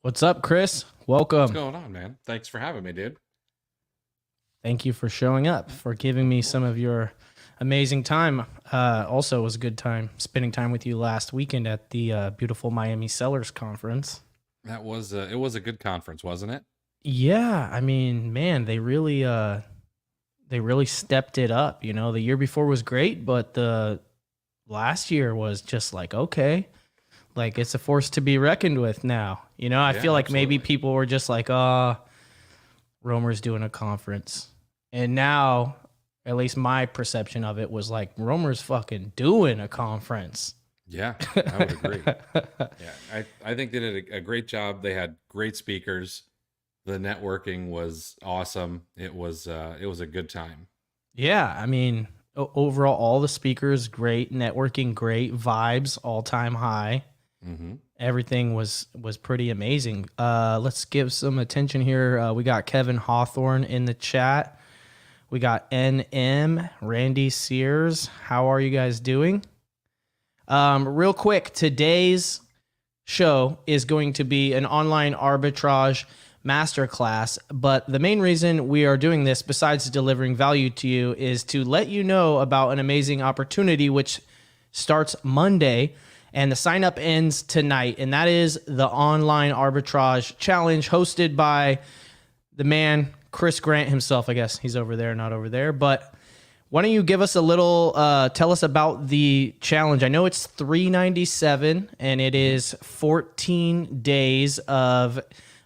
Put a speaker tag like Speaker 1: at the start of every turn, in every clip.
Speaker 1: What's up, Chris?
Speaker 2: What's
Speaker 1: Welcome.
Speaker 2: going on, man? Thanks for having me, dude.
Speaker 1: Thank you for showing up, for giving me
Speaker 2: Of
Speaker 1: some
Speaker 2: course.
Speaker 1: of your amazing time. Also, it was a good time spending time with you last weekend at the beautiful Miami Sellers Conference.
Speaker 2: It was a good conference, wasn't it?
Speaker 1: Yeah, I mean, man, they really stepped it up. You know, the year before was great, but the last year was just like, okay, like it's a force to be reckoned with now. You know, I
Speaker 2: Yeah,
Speaker 1: feel like maybe
Speaker 2: absolutely.
Speaker 1: people were just like, Romer's doing a conference. And now, at least my perception of it was like Romer's fucking doing a conference.
Speaker 2: Yeah, I would agree. Yeah, I think they did a great job. They had great speakers. The networking was awesome. It was a good time.
Speaker 1: Yeah, I mean, overall, all the speakers great, networking great, vibes all time high.
Speaker 2: Hmm.
Speaker 1: Everything was pretty amazing. Let's give some attention here. We got Kevin Hawthorne in the chat. We got NM, Randy Sears. How are you guys doing? Real quick, today's show is going to be an online arbitrage masterclass. But the main reason we are doing this, besides delivering value to you, is to let you know about an amazing opportunity which starts Monday. And the sign up ends tonight. And that is the online arbitrage challenge hosted by the man, Chris Grant himself. I guess he's over there, not over there. But why don't you give us a little, tell us about the challenge? I know it's $397 and it
Speaker 2: Hmm.
Speaker 1: is 14 days of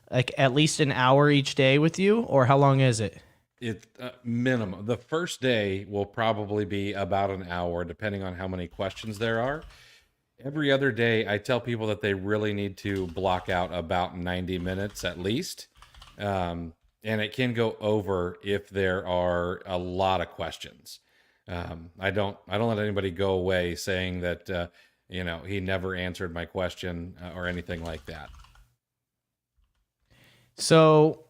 Speaker 1: like at least an hour each day with you, or how long is it?
Speaker 2: It minimum. The first day will probably be about an hour, depending on how many questions there are. Every other day, I tell people that they really need to block out about 90 minutes at least. And it can go over if there are a lot of questions. I don't let anybody go away saying that, he never answered my question or anything like that.
Speaker 1: So,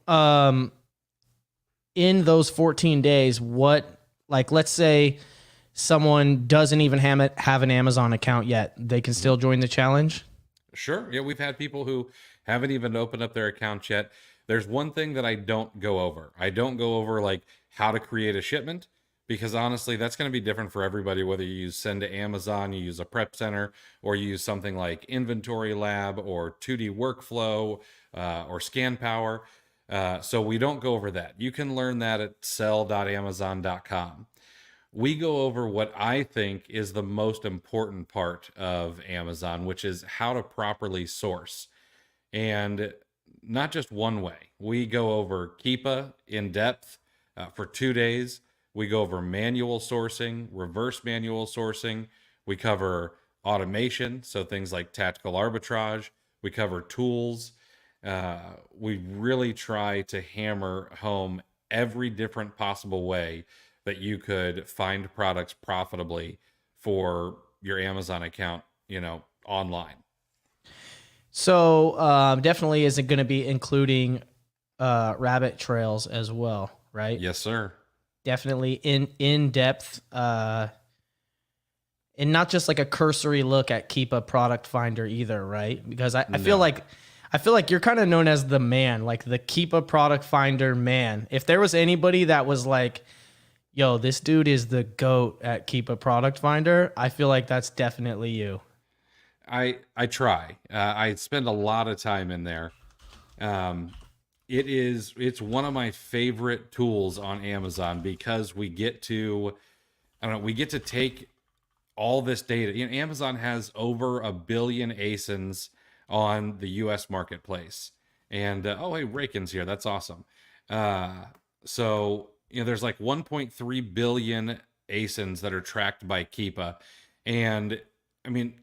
Speaker 1: in those 14 days, like, let's say someone doesn't even have an Amazon account yet, they can
Speaker 2: Mhm.
Speaker 1: still join the challenge?
Speaker 2: Sure. Yeah, we've had people who haven't even opened up their account yet. There's one thing that I don't go over. I don't go over like how to create a shipment because honestly, that's going to be different for everybody, whether you use Send to Amazon, you use a prep center, or you use something like Inventory Lab or 2D Workflow or Scan Power. So we don't go over that. You can learn that at sell.amazon.com. We go over what I think is the most important part of Amazon, which is how to properly source. And not just one way. We go over Keepa in depth for 2 days. We go over manual sourcing, reverse manual sourcing. We cover automation, so things like tactical arbitrage. We cover tools. We really try to hammer home every different possible way that you could find products profitably for your Amazon account, online.
Speaker 1: So definitely isn't going to be including rabbit trails as well, right?
Speaker 2: Yes, sir.
Speaker 1: Definitely in depth, and not just like a cursory look at Keep a Product Finder either, right? Because
Speaker 2: No.
Speaker 1: I feel like you're kind of known as the man, like the Keep a Product Finder man. If there was anybody that was like, yo, this dude is the GOAT at Keep a Product Finder, I feel like that's definitely you.
Speaker 2: I try. I spend a lot of time in there. Um, it's one of my favorite tools on Amazon because we get to I don't know we get to take all this data. Amazon has over a billion ASINs on the U.S. marketplace, and oh hey, Rakin's here. That's awesome. Uh, so there's like 1.3 billion ASINs that are tracked by Keepa, and I mean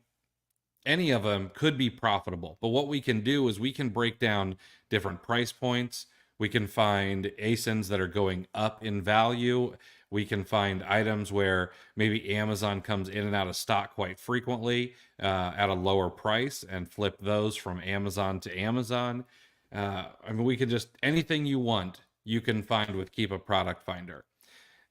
Speaker 2: any of them could be profitable. But what we can do is we can break down different price points. We can find ASINs that are going up in value. We can find items where maybe Amazon comes in and out of stock quite frequently at a lower price and flip those from Amazon to Amazon. I mean, we could just anything you want, you can find with Keep a Product Finder.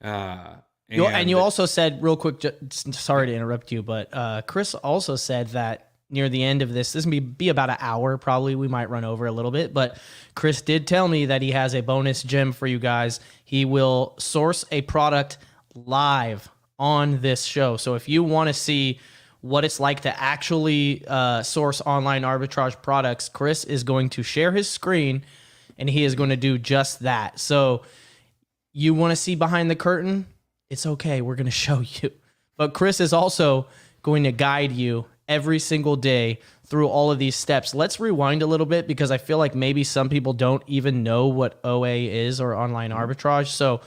Speaker 2: Uh,
Speaker 1: You
Speaker 2: and
Speaker 1: also said real quick. Sorry
Speaker 2: Yep.
Speaker 1: to interrupt you, but Chris also said that near the end of this. This will be about an hour, probably. We might run over a little bit, but Chris did tell me that he has a bonus gem for you guys. He will source a product live on this show. So if you want to see what it's like to actually source online arbitrage products, Chris is going to share his screen and he is going to do just that. So you want to see behind the curtain? It's okay. We're going to show you. But Chris is also going to guide you every single day through all of these steps. Let's rewind a little bit because I feel like maybe some people don't even know what OA is, or online arbitrage. So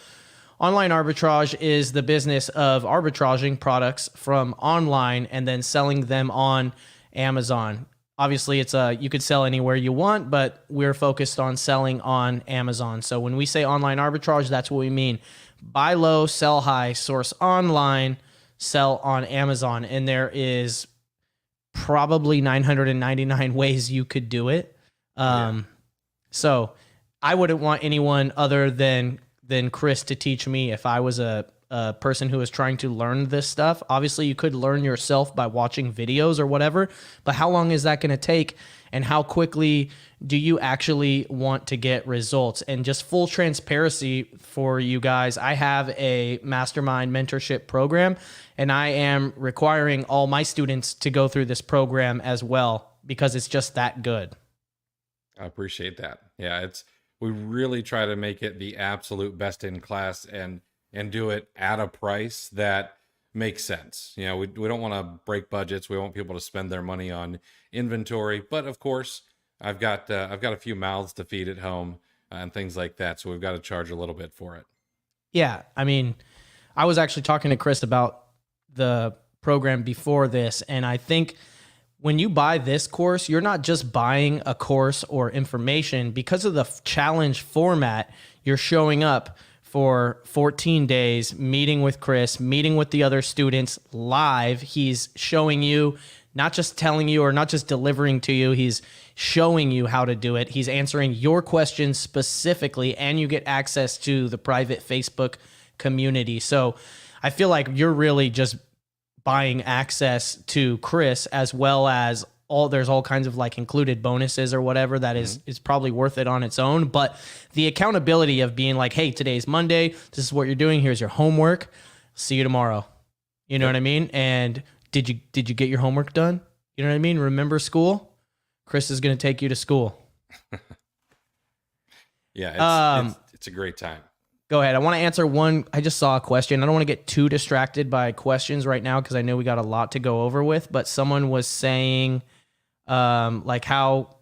Speaker 1: online arbitrage is the business of arbitraging products from online and then selling them on Amazon. Obviously, you could sell anywhere you want, but we're focused on selling on Amazon. So when we say online arbitrage, that's what we mean. Buy low, sell high, source online, sell on Amazon. And there is probably 999 ways you could do it. So I wouldn't want anyone other than Chris to teach me if I was a person who is trying to learn this stuff. Obviously, you could learn yourself by watching videos or whatever, but how long is that going to take? And how quickly do you actually want to get results? And just full transparency for you guys, I have a mastermind mentorship program, and I am requiring all my students to go through this program as well because it's just that good.
Speaker 2: I appreciate that. Yeah, we really try to make it the absolute best in class and do it at a price that makes sense. You know, we don't want to break budgets. We want people to spend their money on inventory, but of course, I've got a few mouths to feed at home and things like that, so we've got to charge a little bit for it.
Speaker 1: Yeah, I mean, I was actually talking to Chris about the program before this, and I think when you buy this course, you're not just buying a course or information. Because of the challenge format, you're showing up for 14 days, meeting with Chris, meeting with the other students live. He's showing you, not just telling you or not just delivering to you, he's showing you how to do it. He's answering your questions specifically, and you get access to the private Facebook community. So I feel like you're really just buying access to Chris, as well as there's all kinds of like included bonuses or whatever that is probably worth it on its own. But the accountability of being like, hey, today's Monday, this is what you're doing, here's your homework, see you tomorrow. You know what I mean? And did you get your homework done? You know what I mean? Remember school? Chris is going to take you to school.
Speaker 2: Yeah, it's a great time.
Speaker 1: Go ahead. I want to answer one. I just saw a question. I don't want to get too distracted by questions right now because I know we got a lot to go over with, but someone was saying, like, how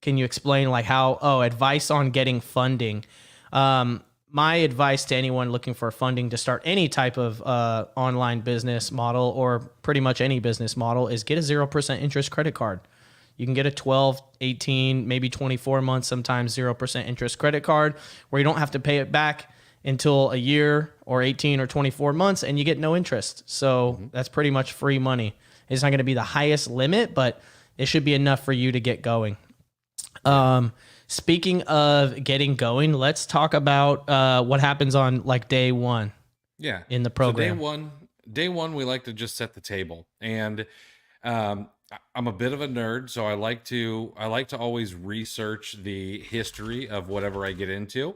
Speaker 1: can you explain advice on getting funding? My advice to anyone looking for funding to start any type of online business model, or pretty much any business model, is get a 0% interest credit card. You can get a 12, 18, maybe 24 months, sometimes 0% interest credit card where you don't have to pay it back until a year or 18 or 24 months, and you get no interest. So that's pretty much free money. It's not going to be the highest limit, but it should be enough for you to get going. Speaking of getting going, let's talk about what happens on like day one.
Speaker 2: Yeah,
Speaker 1: in the program.
Speaker 2: So day one, we like to just set the table, and I'm a bit of a nerd, so I like to always research the history of whatever I get into.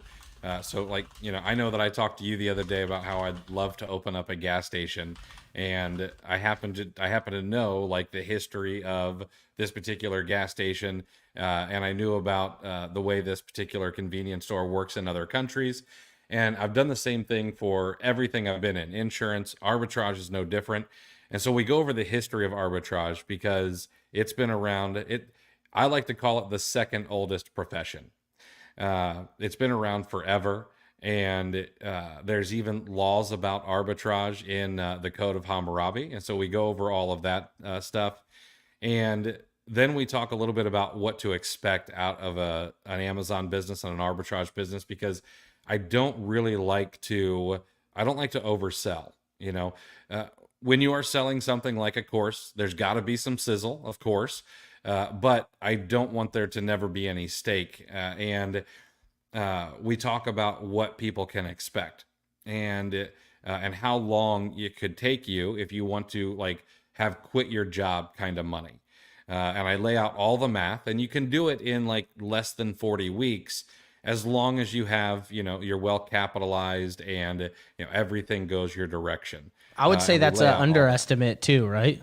Speaker 2: So like, you know, I know that I talked to you the other day about how I'd love to open up a gas station, and I happen to know like the history of this particular gas station, and I knew about the way this particular convenience store works in other countries. And I've done the same thing for everything I've been in. Insurance, arbitrage is no different. And so we go over the history of arbitrage because it's been around. I like to call it the second oldest profession. It's been around forever, and there's even laws about arbitrage in the Code of Hammurabi. And so we go over all of that stuff, and then we talk a little bit about what to expect out of an Amazon business and an arbitrage business, because I don't like to oversell. You know, when you are selling something like a course, there's got to be some sizzle, of course, but I don't want there to never be any steak. And we talk about what people can expect, and how long it could take you if you want to like have quit your job kind of money. and I lay out all the math, and you can do it in like less than 40 weeks, as long as you have, you're well capitalized and, everything goes your direction.
Speaker 1: I would say
Speaker 2: And we
Speaker 1: that's
Speaker 2: lay
Speaker 1: an
Speaker 2: out all that.
Speaker 1: underestimate too, right?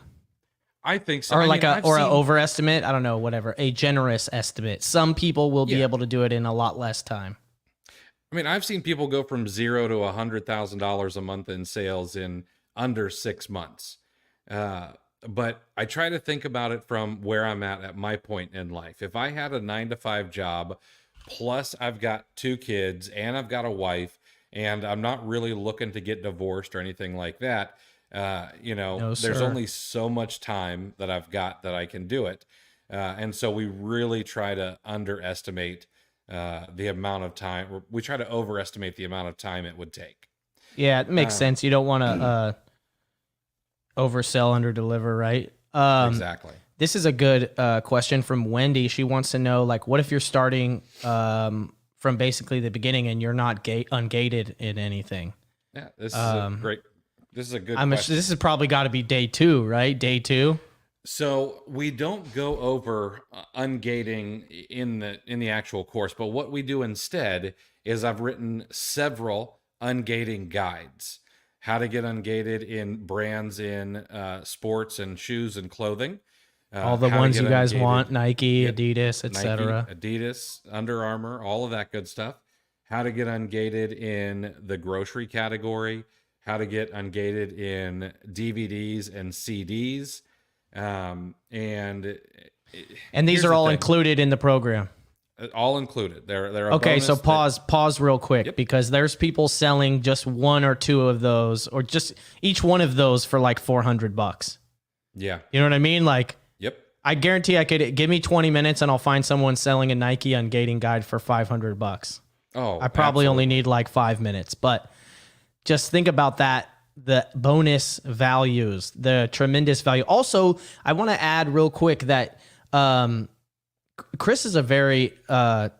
Speaker 2: I think so.
Speaker 1: Or
Speaker 2: I
Speaker 1: like
Speaker 2: mean,
Speaker 1: a
Speaker 2: I've
Speaker 1: or an
Speaker 2: seen,
Speaker 1: overestimate. I don't know, whatever. A generous estimate. Some people will be
Speaker 2: Yeah.
Speaker 1: able to do it in a lot less time.
Speaker 2: I mean, I've seen people go from $0 to $100,000 a month in sales in under 6 months. But I try to think about it from where I'm at my point in life. If I had a 9 to 5 job, plus I've got 2 kids and I've got a wife, and I'm not really looking to get divorced or anything like that,
Speaker 1: No,
Speaker 2: there's
Speaker 1: sir.
Speaker 2: only so much time that I've got that I can do it. And so we really try to underestimate the amount of time. We try to overestimate the amount of time it would take.
Speaker 1: Yeah, it makes sense. You don't want to oversell, underdeliver, right?
Speaker 2: Exactly.
Speaker 1: This is a good question from Wendy. She wants to know, like, what if you're starting from basically the beginning and you're not ungated in anything?
Speaker 2: Yeah, this is a great. This is a good question.
Speaker 1: This has probably got to be day 2, right? Day 2.
Speaker 2: So we don't go over ungating in the actual course, but what we do instead is I've written several ungating guides. How to get ungated in brands in sports and shoes and clothing.
Speaker 1: All the
Speaker 2: how to
Speaker 1: ones
Speaker 2: get
Speaker 1: you guys
Speaker 2: ungated-
Speaker 1: want, Nike,
Speaker 2: Yep.
Speaker 1: Adidas,
Speaker 2: Nike,
Speaker 1: etc.
Speaker 2: Adidas, Under Armour, all of that good stuff. How to get ungated in the grocery category. How to get ungated in DVDs and CDs.
Speaker 1: And
Speaker 2: here's
Speaker 1: these are
Speaker 2: the
Speaker 1: all
Speaker 2: thing.
Speaker 1: included in the program.
Speaker 2: All included. They're a
Speaker 1: Okay, so
Speaker 2: bonus
Speaker 1: pause real quick,
Speaker 2: Yep.
Speaker 1: because there's people selling just 1 or 2 of those, or just each one of those for like $400.
Speaker 2: Yeah.
Speaker 1: You know what I mean? Like,
Speaker 2: Yep.
Speaker 1: I guarantee I could give me 20 minutes and I'll find someone selling a Nike ungating guide for $500.
Speaker 2: Oh,
Speaker 1: I probably only
Speaker 2: absolutely.
Speaker 1: need like 5 minutes, but just think about that. The bonus values, the tremendous value. Also, I want to add real quick that Chris is a very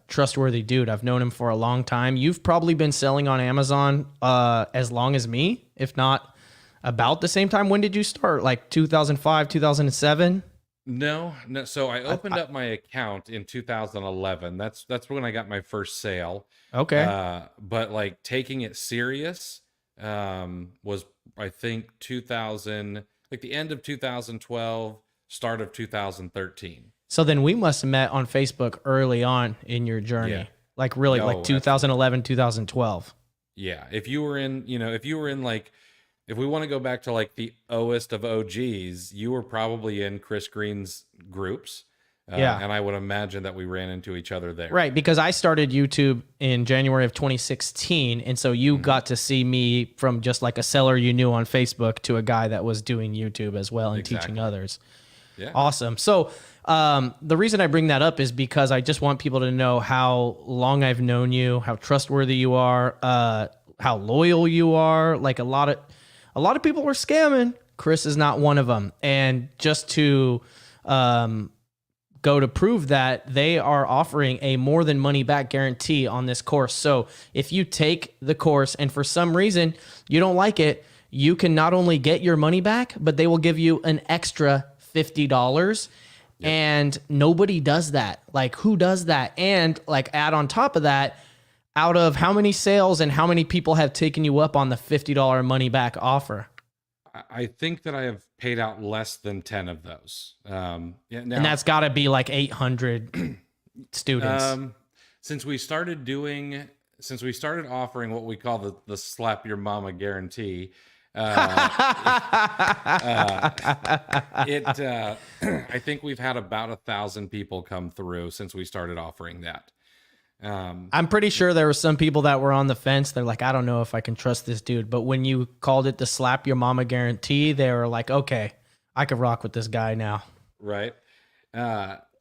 Speaker 1: trustworthy dude. I've known him for a long time. You've probably been selling on Amazon as long as me, if not about the same time. When did you start? Like 2005, 2007?
Speaker 2: No. So I opened up my account in 2011. That's when I got my first sale.
Speaker 1: Okay.
Speaker 2: But like taking it serious was, I think, 2000, like the end of 2012, start of 2013.
Speaker 1: So then we must have met on Facebook early on in your journey.
Speaker 2: Yeah.
Speaker 1: Like really,
Speaker 2: No,
Speaker 1: like 2011, 2012.
Speaker 2: Yeah. If you were in like, if we want to go back to like the Oest of OGs, you were probably in Chris Green's groups.
Speaker 1: Yeah.
Speaker 2: And I would imagine that we ran into each other there.
Speaker 1: Right, because I started YouTube in January of 2016, and so you got to see me from just like a seller you knew on Facebook to a guy that was doing YouTube as well and teaching
Speaker 2: Exactly.
Speaker 1: others.
Speaker 2: Yeah.
Speaker 1: Awesome. So the reason I bring that up is because I just want people to know how long I've known you, how trustworthy you are, how loyal you are. Like a lot of people were scamming. Chris is not one of them. And just to go to prove that, they are offering a more than money back guarantee on this course. So if you take the course and for some reason you don't like it, you can not only get your money back, but they will give you an extra $50.
Speaker 2: Yep.
Speaker 1: And nobody does that. Like, who does that? And like, add on top of that, out of how many sales and how many people have taken you up on the $50 money back offer?
Speaker 2: I think that I have paid out less than 10 of those. Yeah, now,
Speaker 1: And that's got to be like 800 students.
Speaker 2: since we started offering what we call the slap your mama guarantee, I think we've had about 1,000 people come through since we started offering that.
Speaker 1: I'm pretty sure there were some people that were on the fence. They're like, I don't know if I can trust this dude. But when you called it the slap your mama guarantee, they were like, okay, I could rock with this guy now.
Speaker 2: Right.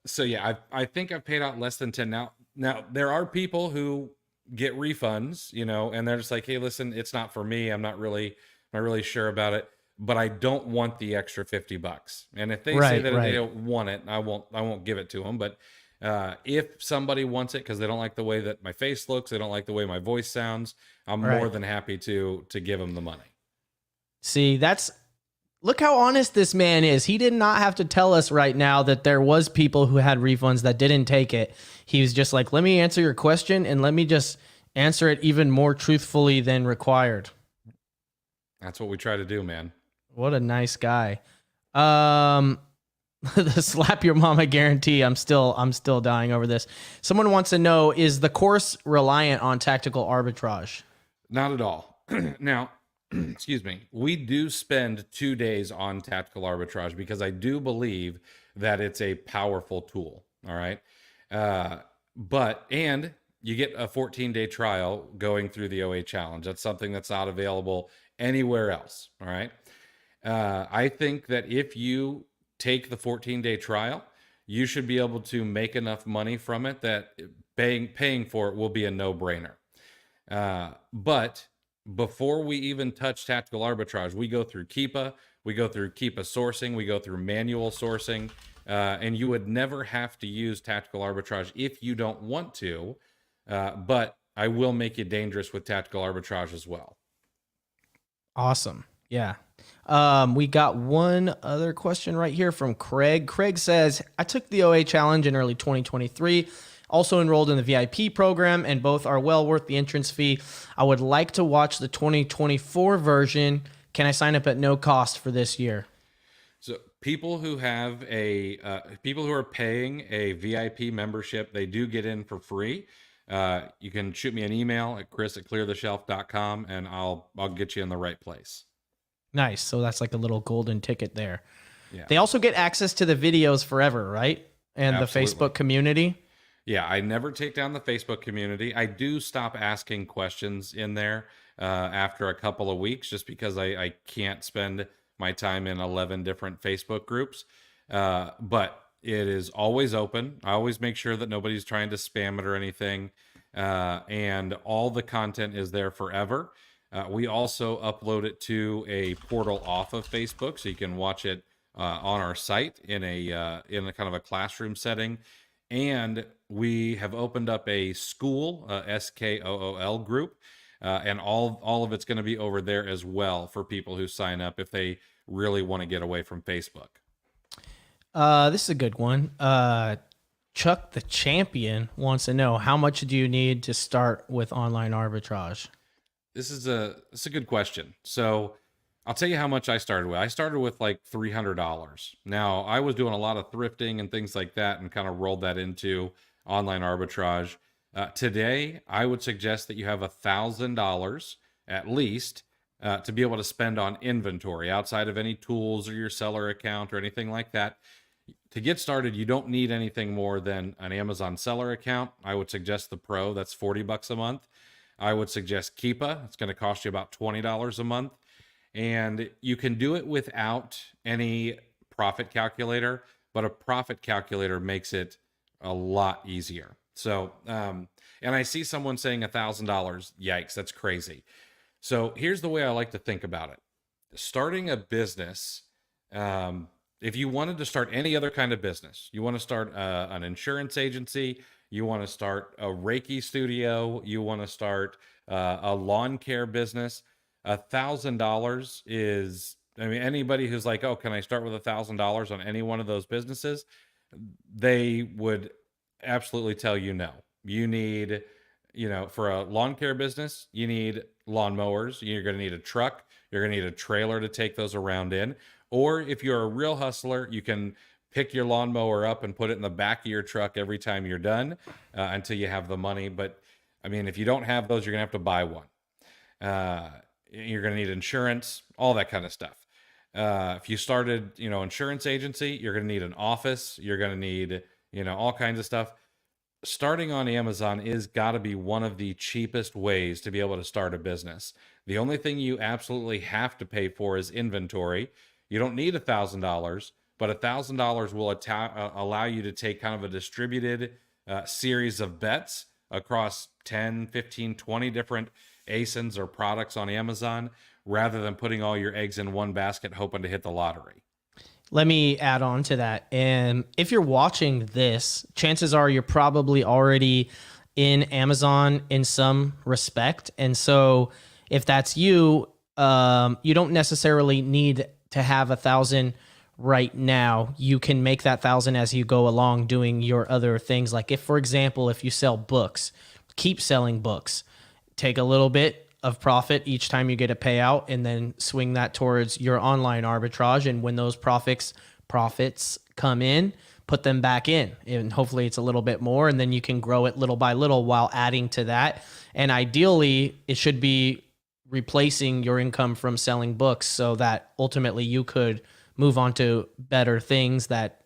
Speaker 2: So yeah, I think I've paid out less than 10 now. Now there are people who get refunds, and they're just like, hey, listen, it's not for me. I'm not really sure about it, but I don't want the extra $50. And if they say that they don't want it, I won't give it to them. But if somebody wants it because they don't like the way that my face looks, they don't like the way my voice sounds, I'm more than happy to give them the money.
Speaker 1: See, that's Look how honest this man is. He did not have to tell us right now that there was people who had refunds that didn't take it. He was just like, let me answer your question and let me just answer it even more truthfully than required.
Speaker 2: That's what we try to do, man.
Speaker 1: What a nice guy. The slap your mama guarantee. I'm still dying over this. Someone wants to know, is the course reliant on tactical arbitrage?
Speaker 2: Not at all. Now, excuse me, we do spend 2 days on tactical arbitrage because I do believe that it's a powerful tool. All right. And you get a 14-day trial going through the OA challenge. That's something that's not available anywhere else. All right. I think that if you take the 14-day trial, you should be able to make enough money from it that paying for it will be a no-brainer. But before we even touch tactical arbitrage, we go through Keepa, we go through Keepa sourcing, we go through manual sourcing, and you would never have to use tactical arbitrage if you don't want to, but I will make you dangerous with tactical arbitrage as well.
Speaker 1: Awesome. Yeah. We got one other question right here from Craig. Craig says, I took the OA challenge in early 2023, also enrolled in the VIP program, and both are well worth the entrance fee. I would like to watch the 2024 version. Can I sign up at no cost for this year?
Speaker 2: So people who have people who are paying a VIP membership, they do get in for free. You can shoot me an email at chris@cleartheshelf.com and I'll get you in the right place.
Speaker 1: Nice. So that's like a little golden ticket there.
Speaker 2: Yeah.
Speaker 1: They also get access to the videos forever, right? And
Speaker 2: Absolutely.
Speaker 1: the Facebook community.
Speaker 2: Yeah, I never take down the Facebook community. I do stop asking questions in there after a couple of weeks just because I can't spend my time in 11 different Facebook groups. But it is always open. I always make sure that nobody's trying to spam it or anything. And all the content is there forever. We also upload it to a portal off of Facebook, so you can watch it on our site in a kind of a classroom setting. And we have opened up a school, SKOOL group, and all of it's going to be over there as well for people who sign up if they really want to get away from Facebook.
Speaker 1: This is a good one. Chuck the Champion wants to know, how much do you need to start with online arbitrage?
Speaker 2: This is a good question. So I'll tell you how much I started with. I started with like $300. Now, I was doing a lot of thrifting and things like that and kind of rolled that into online arbitrage. Today, I would suggest that you have $1,000 at least to be able to spend on inventory outside of any tools or your seller account or anything like that. To get started, you don't need anything more than an Amazon seller account. I would suggest the Pro. That's $40 a month. I would suggest Keepa. It's going to cost you about $20 a month. And you can do it without any profit calculator, but a profit calculator makes it a lot easier. So, and I see someone saying $1,000. Yikes, that's crazy. So here's the way I like to think about it. Starting a business, if you wanted to start any other kind of business, you want to start an insurance agency, you want to start a Reiki studio, you want to start a lawn care business, $1,000 is, I mean, anybody who's like, oh, can I start with $1,000 on any one of those businesses? They would absolutely tell you no. You need, for a lawn care business, you need lawnmowers. You're going to need a truck. You're going to need a trailer to take those around in. Or if you're a real hustler, you can pick your lawnmower up and put it in the back of your truck every time you're done until you have the money. But I mean, if you don't have those, you're going to have to buy one. You're going to need insurance, all that kind of stuff. If you started, insurance agency, you're going to need an office. You're going to need, all kinds of stuff. Starting on Amazon is got to be one of the cheapest ways to be able to start a business. The only thing you absolutely have to pay for is inventory. You don't need $1,000, but $1,000 will allow you to take kind of a distributed series of bets across 10, 15, 20 different ASINs or products on Amazon, rather than putting all your eggs in one basket hoping to hit the lottery.
Speaker 1: Let me add on to that. And if you're watching this, chances are you're probably already in Amazon in some respect. And so if that's you, you don't necessarily need to have 1,000 right now, you can make that 1,000 as you go along doing your other things. Like if, for example, if you sell books, keep selling books, take a little bit of profit each time you get a payout and then swing that towards your online arbitrage. And when those profits come in, put them back in, and hopefully it's a little bit more, and then you can grow it little by little while adding to that. And ideally it should be replacing your income from selling books so that ultimately you could move on to better things that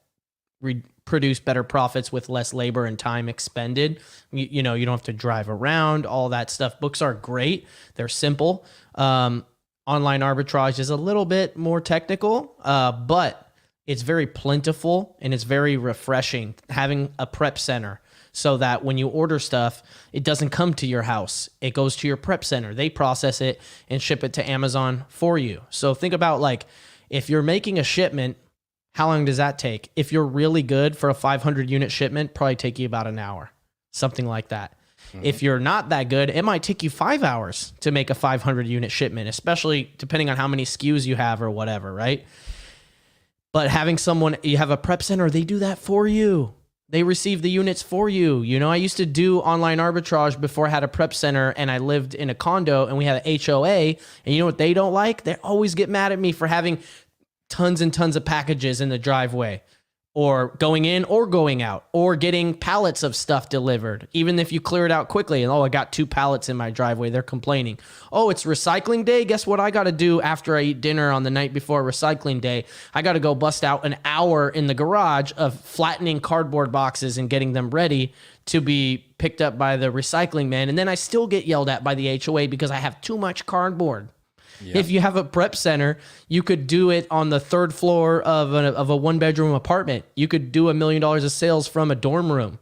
Speaker 1: produce better profits with less labor and time expended. You know, you don't have to drive around, all that stuff. Books are great. They're simple. Online arbitrage is a little bit more technical, but it's very plentiful and it's very refreshing having a prep center so that when you order stuff, it doesn't come to your house. It goes to your prep center. They process it and ship it to Amazon for you. So think about like, if you're making a shipment, how long does that take? If you're really good for a 500 unit shipment, probably take you about an hour, something like that. Mm-hmm. If you're not that good, it might take you 5 hours to make a 500 unit shipment, especially depending on how many SKUs you have or whatever, right? But having someone, you have a prep center, they do that for you. They receive the units for you. You know, I used to do online arbitrage before I had a prep center and I lived in a condo and we had an HOA. And you know what they don't like? They always get mad at me for having tons and tons of packages in the driveway, or going in or going out, or getting pallets of stuff delivered. Even if you clear it out quickly and, oh, I got 2 pallets in my driveway, they're complaining. Oh, it's recycling day. Guess what I got to do after I eat dinner on the night before recycling day? I got to go bust out an hour in the garage of flattening cardboard boxes and getting them ready to be picked up by the recycling man. And then I still get yelled at by the HOA because I have too much cardboard. Yeah. If you have a prep center, you could do it on the 3rd floor of a 1-bedroom apartment. You could do $1 million of sales from a dorm room.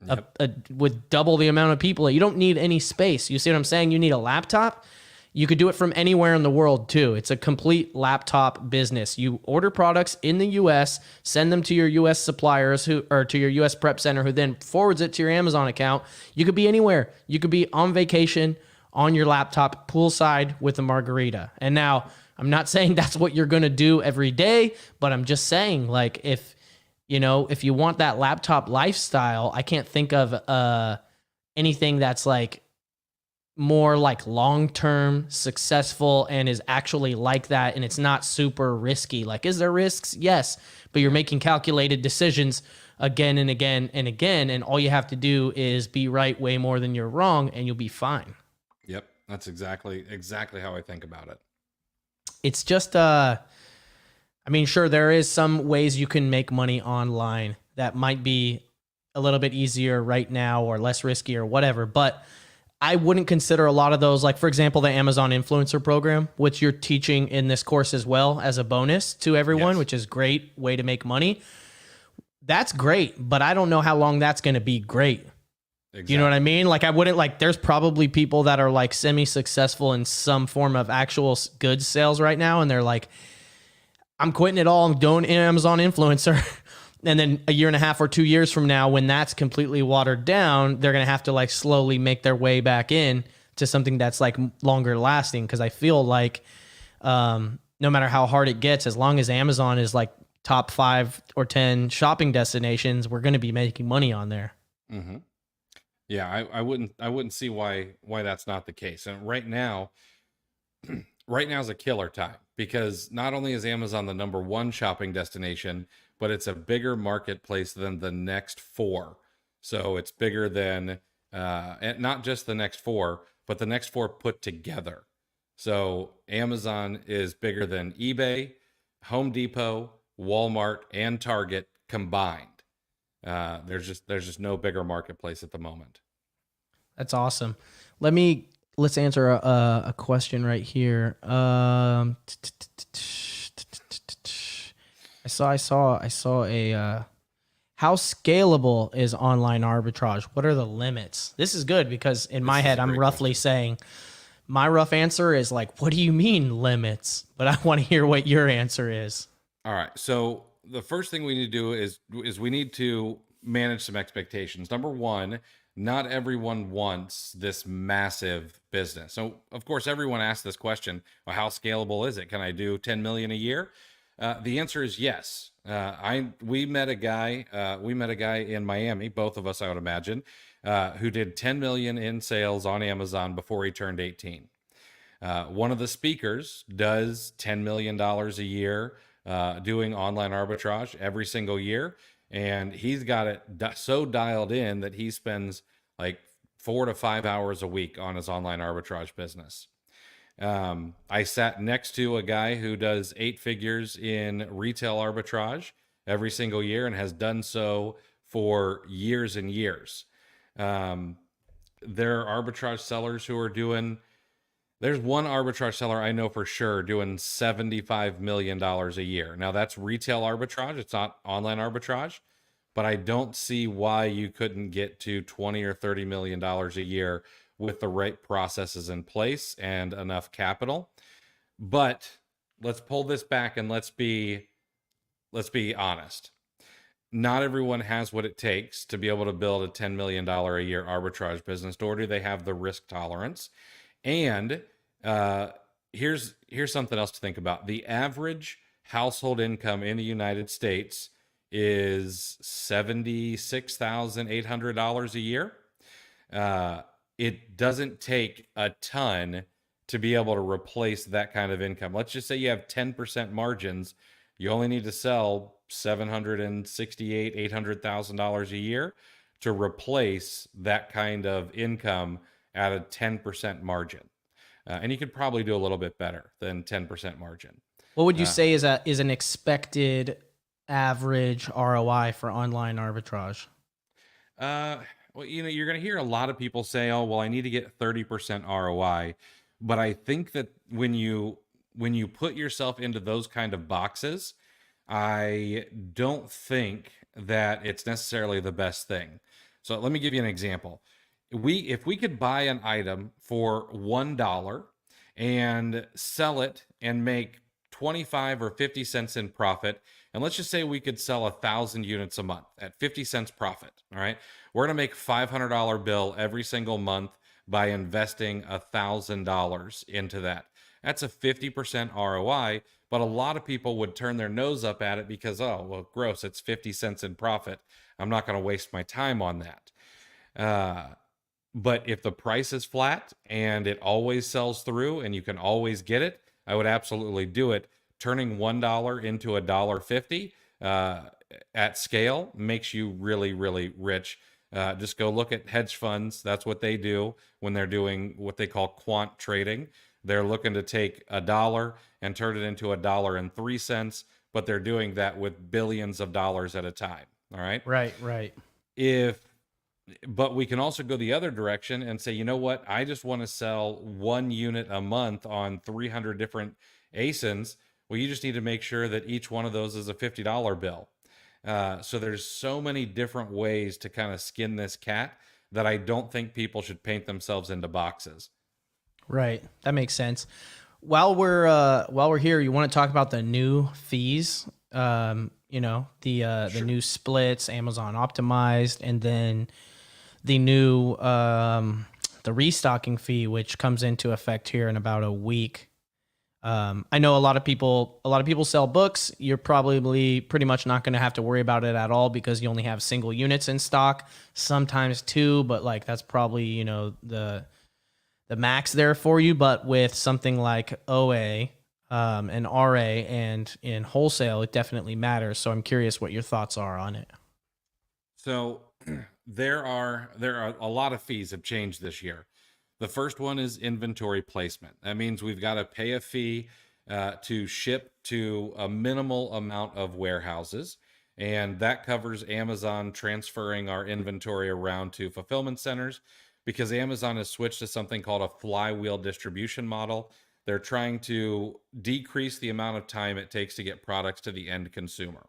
Speaker 1: Yep. With double the amount of people. You don't need any space. You see what I'm saying? You need a laptop. You could do it from anywhere in the world too. It's a complete laptop business. You order products in the US, send them to your US suppliers or to your US prep center, who then forwards it to your Amazon account. You could be anywhere. You could be on vacation, on your laptop, poolside with a margarita. And now, I'm not saying that's what you're going to do every day, but I'm just saying, like, if you want that laptop lifestyle, I can't think of anything that's like more like long-term successful and is actually like that, and it's not super risky. Like, is there risks? Yes, but you're making calculated decisions again and again and again, and all you have to do is be right way more than you're wrong, and you'll be fine.
Speaker 2: Yep, that's exactly how I think about it.
Speaker 1: It's just, sure, there is some ways you can make money online that might be a little bit easier right now or less risky or whatever, but I wouldn't consider a lot of those, like, for example, the Amazon Influencer Program, which you're teaching in this course as well as a bonus to everyone, yes, which is a great way to make money. That's great, but I don't know how long that's going to be great. Exactly. You know what I mean? Like, I wouldn't, like, there's probably people that are like semi-successful in some form of actual goods sales right now. And they're like, I'm quitting it all. I'm doing Amazon influencer. And then a year and a half or 2 years from now, when that's completely watered down, they're going to have to like slowly make their way back in to something that's like longer lasting. Cause I feel like, no matter how hard it gets, as long as Amazon is like top 5 or 10 shopping destinations, we're going to be making money on there.
Speaker 2: Mm-hmm. Yeah, I wouldn't see why that's not the case. And right now is a killer time, because not only is Amazon the #1 shopping destination, but it's a bigger marketplace than the next 4. So it's bigger than and not just the next 4, but the next 4 put together. So Amazon is bigger than eBay, Home Depot, Walmart, and Target combined. There's just no bigger marketplace at the moment.
Speaker 1: That's awesome. Let's answer a question right here. I saw a how scalable is online arbitrage? What are the limits? This is good because in my head I'm roughly saying, my rough answer is like, what do you mean limits? But I want to hear what your answer is.
Speaker 2: All right. So the first thing we need to do is we need to manage some expectations. Number one, not everyone wants this massive business. So of course, everyone asks this question: well, how scalable is it? Can I do 10 million a year? The answer is yes. We met a guy in Miami, both of us, I would imagine, who did 10 million in sales on Amazon before he turned 18. One of the speakers does $10 million a year doing online arbitrage every single year. And he's got it so dialed in that he spends like 4 to 5 hours a week on his online arbitrage business. I sat next to a guy who does 8 figures in retail arbitrage every single year and has done so for years and years. There are arbitrage sellers who are doing, there's one arbitrage seller I know for sure doing $75 million a year. Now that's retail arbitrage. It's not online arbitrage, but I don't see why you couldn't get to 20 or $30 million a year with the right processes in place and enough capital. But let's pull this back and let's be honest. Not everyone has what it takes to be able to build a $10 million a year arbitrage business, nor do they have the risk tolerance. And here's something else to think about. The average household income in the United States is $76,800 a year. It doesn't take a ton to be able to replace that kind of income. Let's just say you have 10% margins. You only need to sell $768,000, $800,000 a year to replace that kind of income at a 10% margin. And you could probably do a little bit better than 10% margin.
Speaker 1: What would you say is an expected average ROI for online arbitrage?
Speaker 2: Well, you're going to hear a lot of people say, "Oh, well, I need to get 30% ROI." But I think that when you put yourself into those kind of boxes, I don't think that it's necessarily the best thing. So let me give you an example. If we could buy an item for $1 and sell it and make 25 or 50 cents in profit, and let's just say we could sell 1,000 units a month at 50 cents profit. All right. We're going to make $500 bill every single month by investing $1,000 into that. That's a 50% ROI, but a lot of people would turn their nose up at it because, oh, well, gross, it's 50 cents in profit. I'm not going to waste my time on that. But if the price is flat and it always sells through and you can always get it, I would absolutely do it. Turning $1 into $1.50 at scale makes you really, really rich. Just go look at hedge funds. That's what they do when they're doing what they call quant trading. They're looking to take $1 and turn it into $1.03, but they're doing that with billions of dollars at a time. All right.
Speaker 1: Right.
Speaker 2: But we can also go the other direction and say, you know what? I just want to sell 1 unit a month on 300 different ASINs. Well, you just need to make sure that each one of those is a $50 bill. So there's so many different ways to kind of skin this cat that I don't think people should paint themselves into boxes.
Speaker 1: Right. That makes sense. While we're here, you want to talk about the new fees, the new splits, Amazon optimized, and then the new, the restocking fee, which comes into effect here in about a week. I know a lot of people sell books. You're probably pretty much not going to have to worry about it at all because you only have single units in stock, sometimes 2, but like that's probably, the max there for you. But with something like OA, and RA and in wholesale, it definitely matters. So I'm curious what your thoughts are on it.
Speaker 2: So there are a lot of fees have changed this year. The first one is inventory placement. That means we've got to pay a fee to ship to a minimal amount of warehouses. And that covers Amazon transferring our inventory around to fulfillment centers because Amazon has switched to something called a flywheel distribution model. They're trying to decrease the amount of time it takes to get products to the end consumer.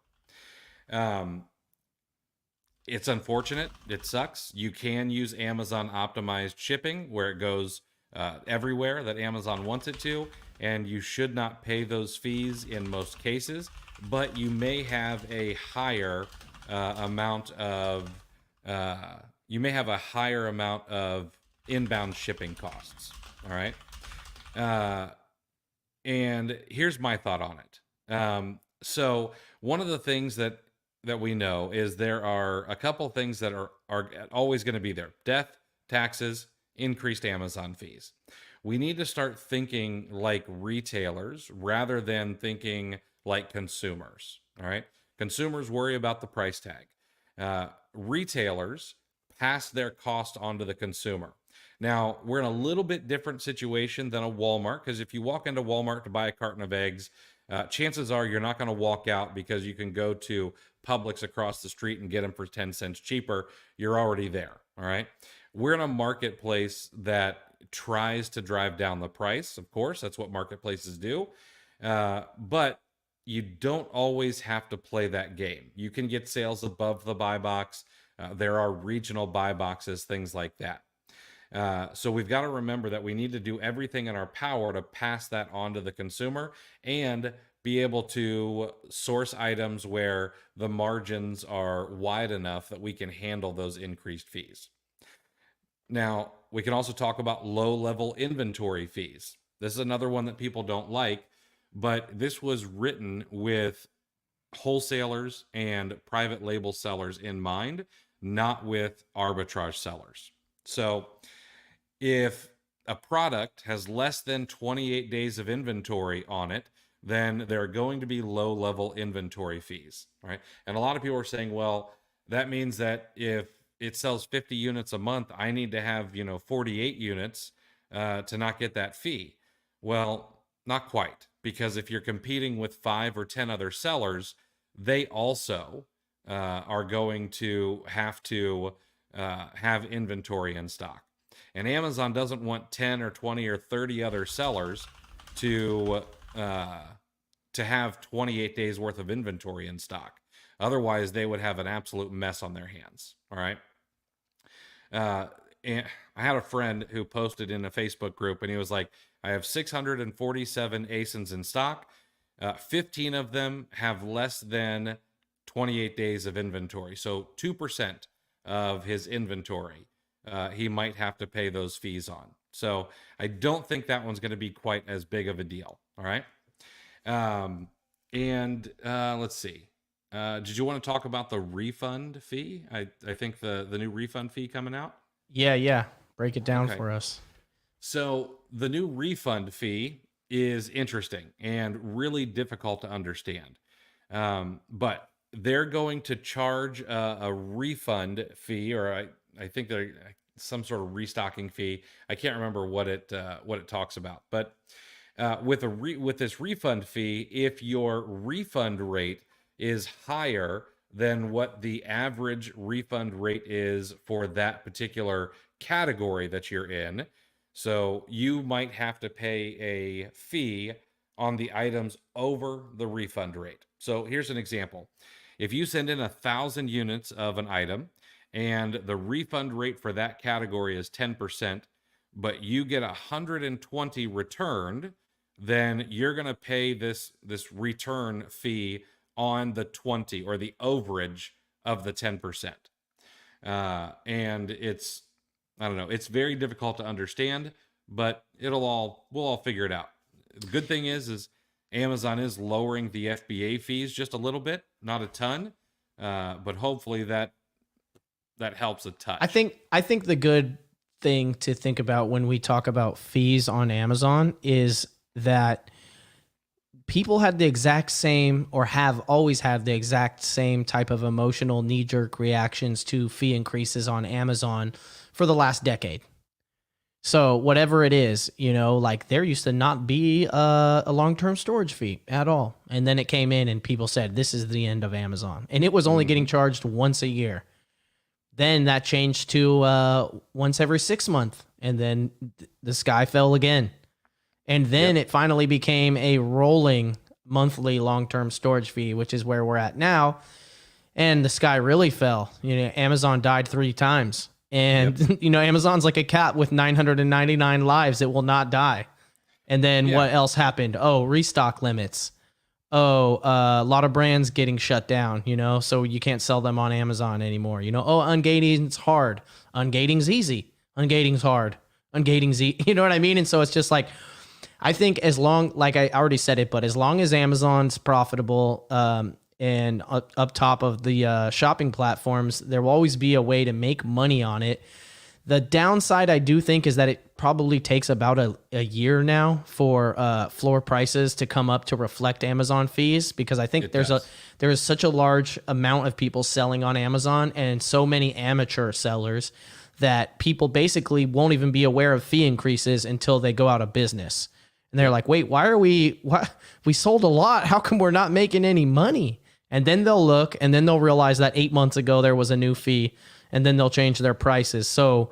Speaker 2: It's unfortunate. It sucks. You can use Amazon optimized shipping where it goes everywhere that Amazon wants it to, and you should not pay those fees in most cases, but you may have a higher amount of you may have a higher amount of inbound shipping costs. All right. And here's my thought on it. So one of the things that we know is there are a couple things that are always going to be there: death, taxes, increased Amazon fees. We need to start thinking like retailers rather than thinking like consumers. All right. Consumers worry about the price tag. Retailers pass their cost on to the consumer. Now, we're in a little bit different situation than a Walmart, because if you walk into Walmart to buy a carton of eggs, chances are you're not going to walk out because you can go to Publix across the street and get them for 10 cents cheaper. You're already there. All right. We're in a marketplace that tries to drive down the price. Of course, that's what marketplaces do. But you don't always have to play that game. You can get sales above the buy box. There are regional buy boxes, things like that. So we've got to remember that we need to do everything in our power to pass that on to the consumer and be able to source items where the margins are wide enough that we can handle those increased fees. Now, we can also talk about low-level inventory fees. This is another one that people don't like, but this was written with wholesalers and private label sellers in mind, not with arbitrage sellers. So if a product has less than 28 days of inventory on it, then there are going to be low-level inventory fees. All right. And a lot of people are saying, well, that means that if it sells 50 units a month, I need to have, 48 units to not get that fee. Well, not quite, because if you're competing with 5 or 10 other sellers, they also are going to have inventory in stock. And Amazon doesn't want 10 or 20 or 30 other sellers to have 28 days worth of inventory in stock. Otherwise, they would have an absolute mess on their hands. All right. And I had a friend who posted in a Facebook group, and he was like, I have 647 ASINs in stock. 15 of them have less than 28 days of inventory. So 2% of his inventory, he might have to pay those fees on. So I don't think that one's going to be quite as big of a deal. All right. Let's see. Did you want to talk about the refund fee? I think the new refund fee coming out.
Speaker 1: Yeah. Break it down for us.
Speaker 2: So the new refund fee is interesting and really difficult to understand. But they're going to charge a refund fee, or I think they're some sort of restocking fee. I can't remember what it talks about. But with this refund fee, if your refund rate is higher than what the average refund rate is for that particular category that you're in, so you might have to pay a fee on the items over the refund rate. So here's an example. If you send in 1,000 units of an item and the refund rate for that category is 10%, but you get 120 returned, then you're going to pay this return fee on the 20 or the overage of the 10%. And it's, I don't know, it's very difficult to understand, but we'll all figure it out. The good thing is Amazon is lowering the FBA fees just a little bit, not a ton, but hopefully that helps a touch.
Speaker 1: I think the good thing to think about when we talk about fees on Amazon is that people had the exact same, or have always had the exact same type of emotional knee-jerk reactions to fee increases on Amazon for the last decade. So whatever it is, like there used to not be a long-term storage fee at all. And then it came in and people said, this is the end of Amazon. And it was only getting charged once a year. Then that changed to once every 6 months. And then the sky fell again. And then it finally became a rolling monthly long-term storage fee, which is where we're at now. And the sky really fell. Amazon died 3 times. And, Amazon's like a cat with 999 lives. It will not die. And then what else happened? Oh, restock limits. a lot of brands getting shut down, so you can't sell them on Amazon anymore. Ungating's hard. Ungating's easy. Ungating's hard. Ungating's easy. You know what I mean? And so it's just like, I think as long, like I already said it, but as long as Amazon's profitable, and up top of the shopping platforms, there will always be a way to make money on it. The downside, I do think, is that it probably takes about a year now for floor prices to come up to reflect Amazon fees, because I think there is such a large amount of people selling on Amazon and so many amateur sellers that people basically won't even be aware of fee increases until they go out of business. And they're like, wait, we sold a lot. How come we're not making any money? And then they'll look, and then they'll realize that 8 months ago there was a new fee, and then they'll change their prices. So,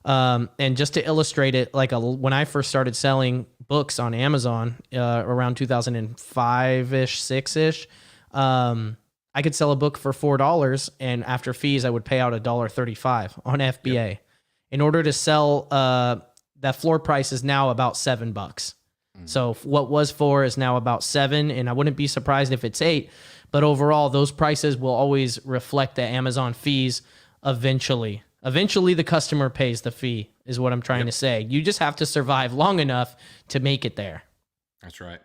Speaker 1: and just to illustrate it, when I first started selling books on Amazon around 2005-ish, 6-ish, I could sell a book for $4, and after fees, I would pay out $1.35 on FBA. Yep. In order to sell, that floor price is now about $7. So what was 4 is now about 7, and I wouldn't be surprised if it's 8. But overall, those prices will always reflect the Amazon fees eventually. Eventually, the customer pays the fee, is what I'm trying to say. You just have to survive long enough to make it there.
Speaker 2: That's right.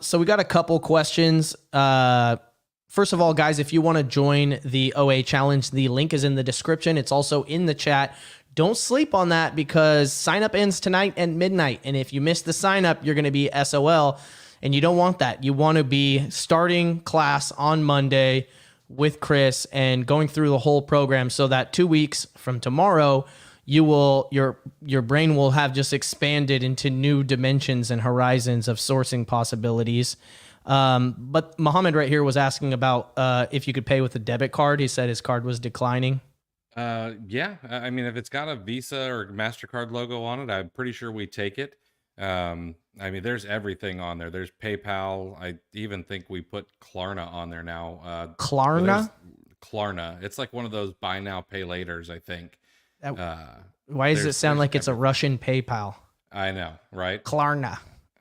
Speaker 1: So we got a couple questions. First of all, guys, if you want to join the OA Challenge, the link is in the description. It's also in the chat. Don't sleep on that, because sign up ends tonight at midnight. And if you miss the sign up, you're going to be SOL. And you don't want that. You want to be starting class on Monday with Chris and going through the whole program, so that 2 weeks from tomorrow, your brain will have just expanded into new dimensions and horizons of sourcing possibilities. But Muhammad right here was asking about if you could pay with a debit card. He said his card was declining.
Speaker 2: Yeah. I mean, if it's got a Visa or MasterCard logo on it, I'm pretty sure we take it. I mean, there's everything on there. There's PayPal. I even think we put Klarna on there now.
Speaker 1: Klarna?
Speaker 2: Klarna. It's like one of those buy now, pay laters, I think.
Speaker 1: Why does it sound like it's a Russian PayPal?
Speaker 2: I know, right?
Speaker 1: Klarna.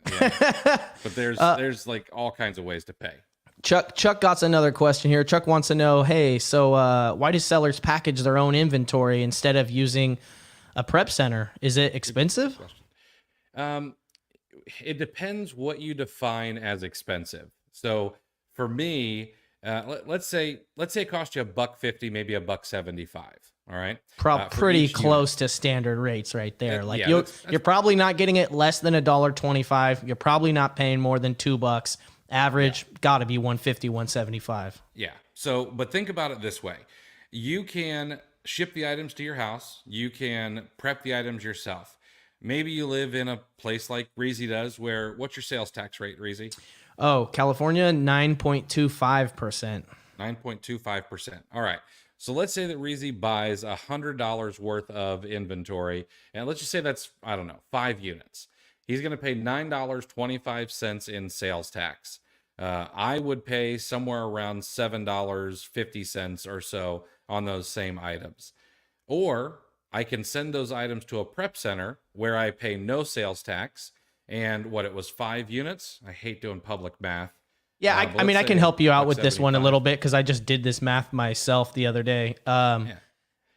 Speaker 2: Yeah. But there's like all kinds of ways to pay.
Speaker 1: Chuck got another question here. Chuck wants to know, hey, so why do sellers package their own inventory instead of using a prep center? Is it expensive?
Speaker 2: It depends what you define as expensive. So for me, let's say it cost you $1.50, maybe $1.75. All right,
Speaker 1: pretty close to standard rates right there. Like
Speaker 2: yeah,
Speaker 1: you're probably not getting it less than $1.25. You're probably not paying more than $2. Average got to be $1.50, $1.75.
Speaker 2: Yeah. So, but think about it this way: you can ship the items to your house. You can prep the items yourself. Maybe you live in a place like Reezy does, where what's your sales tax rate, Reezy?
Speaker 1: Oh, California, 9.25%.
Speaker 2: 9.25%. All right. So let's say that Reezy buys $100 worth of inventory, and let's just say that's, I don't know, 5 units. He's going to pay $9.25 in sales tax. I would pay somewhere around $7.50 or so on those same items. Or I can send those items to a prep center where I pay no sales tax. And what, it was 5 units? I hate doing public math.
Speaker 1: Yeah, I mean, I can help you out with this one a little bit, because I just did this math myself the other day.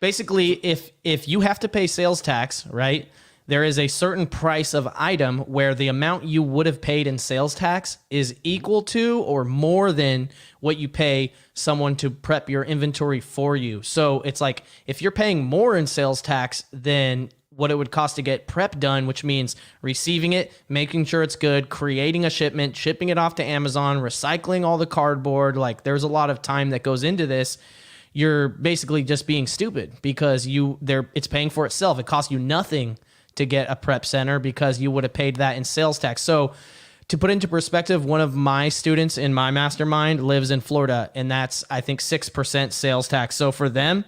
Speaker 1: Basically, if you have to pay sales tax, right, there is a certain price of item where the amount you would have paid in sales tax is equal to or more than what you pay someone to prep your inventory for you. So it's like, if you're paying more in sales tax than what it would cost to get prep done, which means receiving it, making sure it's good, creating a shipment, shipping it off to Amazon, recycling all the cardboard, like there's a lot of time that goes into this. You're basically just being stupid, because it's paying for itself. It costs you nothing to get a prep center because you would have paid that in sales tax. So to put into perspective, one of my students in my mastermind lives in Florida, and that's, I think, 6% sales tax. So for them,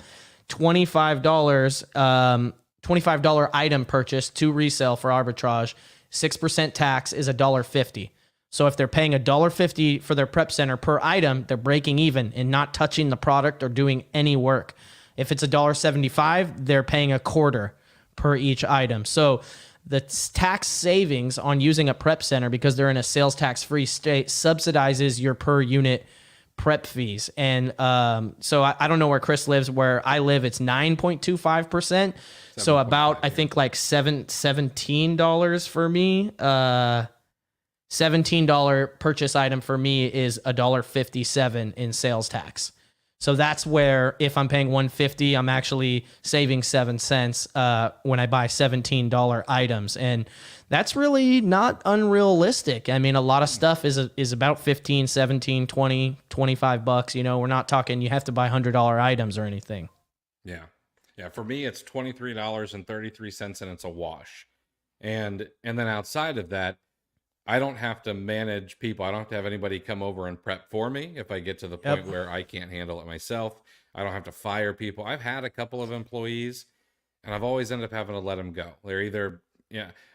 Speaker 1: $25 item purchase to resell for arbitrage, 6% tax is $1.50. So if they're paying $1.50 for their prep center per item, they're breaking even and not touching the product or doing any work. If it's $1.75, they're paying a quarter per each item. So the tax savings on using a prep center, because they're in a sales tax free state, subsidizes your per unit prep fees. And so I don't know where Chris lives. Where I live, it's 9.25%. So about, I think like $17 for me. $17 purchase item for me is $1.57 in sales tax. So that's where, if I'm paying $150, I'm actually saving 7 cents when I buy $17 items. And that's really not unrealistic. I mean, a lot of stuff is about 15, 17, 20, 25 bucks. You know, we're not talking you have to buy $100 items or anything.
Speaker 2: Yeah. Yeah. For me, it's $23.33 and it's a wash. And then outside of that, I don't have to manage people. I don't have to have anybody come over and prep for me if I get to the point where I can't handle it myself. I don't have to fire people. I've had a couple of employees and I've always ended up having to let them go. They're either,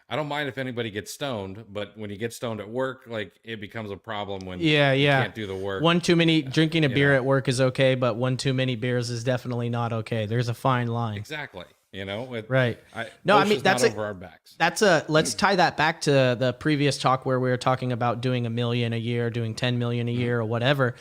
Speaker 2: I don't mind if anybody gets stoned, but when you get stoned at work, like it becomes a problem when you can't do the work.
Speaker 1: One too many, drinking a beer at work is okay, but one too many beers is definitely not okay. There's a fine line.
Speaker 2: Exactly.
Speaker 1: Right. I mean, that's
Speaker 2: over our backs.
Speaker 1: Let's tie that back to the previous talk where we were talking about doing $1 million a year, doing 10 million a year or whatever.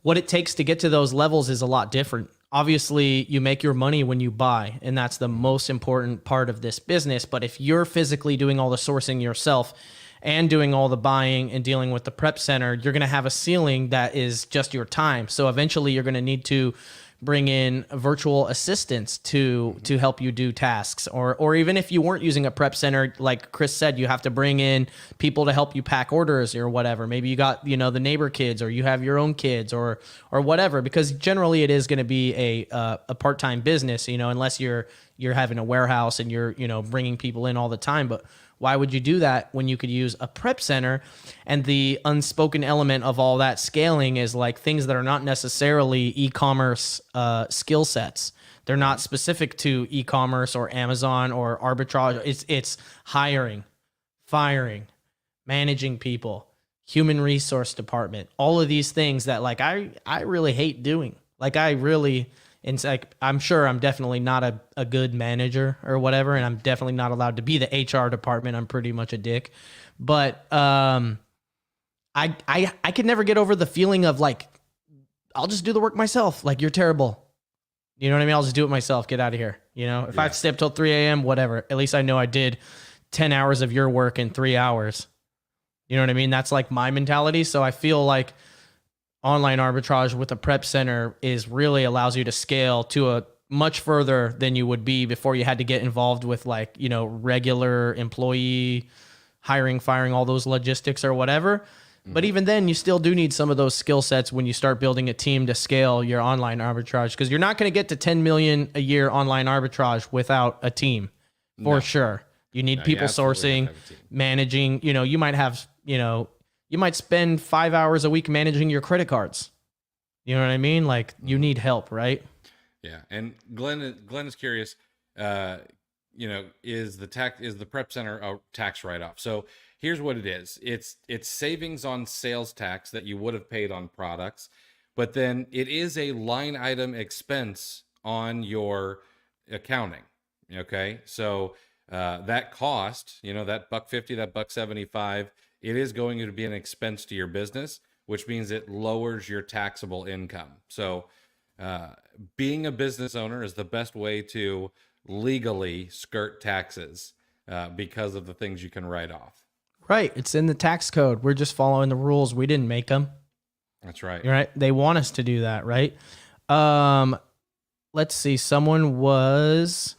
Speaker 1: What it takes to get to those levels is a lot different. Obviously, you make your money when you buy, and that's the most important part of this business. But if you're physically doing all the sourcing yourself and doing all the buying and dealing with the prep center, you're going to have a ceiling that is just your time. So eventually you're going to need to bring in virtual assistants to help you do tasks, or even if you weren't using a prep center, like Chris said, you have to bring in people to help you pack orders or whatever. Maybe you got, the neighbor kids, or you have your own kids, or whatever, because generally it is going to be a part-time business, unless you're having a warehouse and you're, bringing people in all the time. But why would you do that when you could use a prep center? And the unspoken element of all that scaling is like things that are not necessarily e-commerce skill sets. They're not specific to e-commerce or Amazon or arbitrage. It's hiring, firing, managing people, human resource department, all of these things that like I really hate doing. Like it's like, I'm sure I'm definitely not a good manager or whatever, and I'm definitely not allowed to be the HR department. I'm pretty much a dick. But I could never get over the feeling of like, I'll just do the work myself. Like, you're terrible. You know what I mean? I'll just do it myself. Get out of here. If I have to stay up till 3 a.m., whatever. At least I know I did 10 hours of your work in 3 hours. You know what I mean? That's like my mentality. So I feel like online arbitrage with a prep center really allows you to scale to a much further than you would be before you had to get involved with like, regular employee hiring, firing, all those logistics or whatever. Mm-hmm. But even then you still do need some of those skill sets when you start building a team to scale your online arbitrage, because you're not going to get to 10 million a year online arbitrage without a team for sure. You need people sourcing, managing, you might have, you might spend 5 hours a week managing your credit cards. You know what I mean? Like, you need help, right?
Speaker 2: Yeah. And Glenn is curious, is the prep center a tax write-off? So here's what it is. It's savings on sales tax that you would have paid on products, but then it is a line item expense on your accounting. Okay. So that cost, that $1.50, that $1.75, it is going to be an expense to your business, which means it lowers your taxable income. So being a business owner is the best way to legally skirt taxes because of the things you can write off.
Speaker 1: Right. It's in the tax code. We're just following the rules. We didn't make them.
Speaker 2: That's right.
Speaker 1: You're right. They want us to do that, right? Let's see. Someone was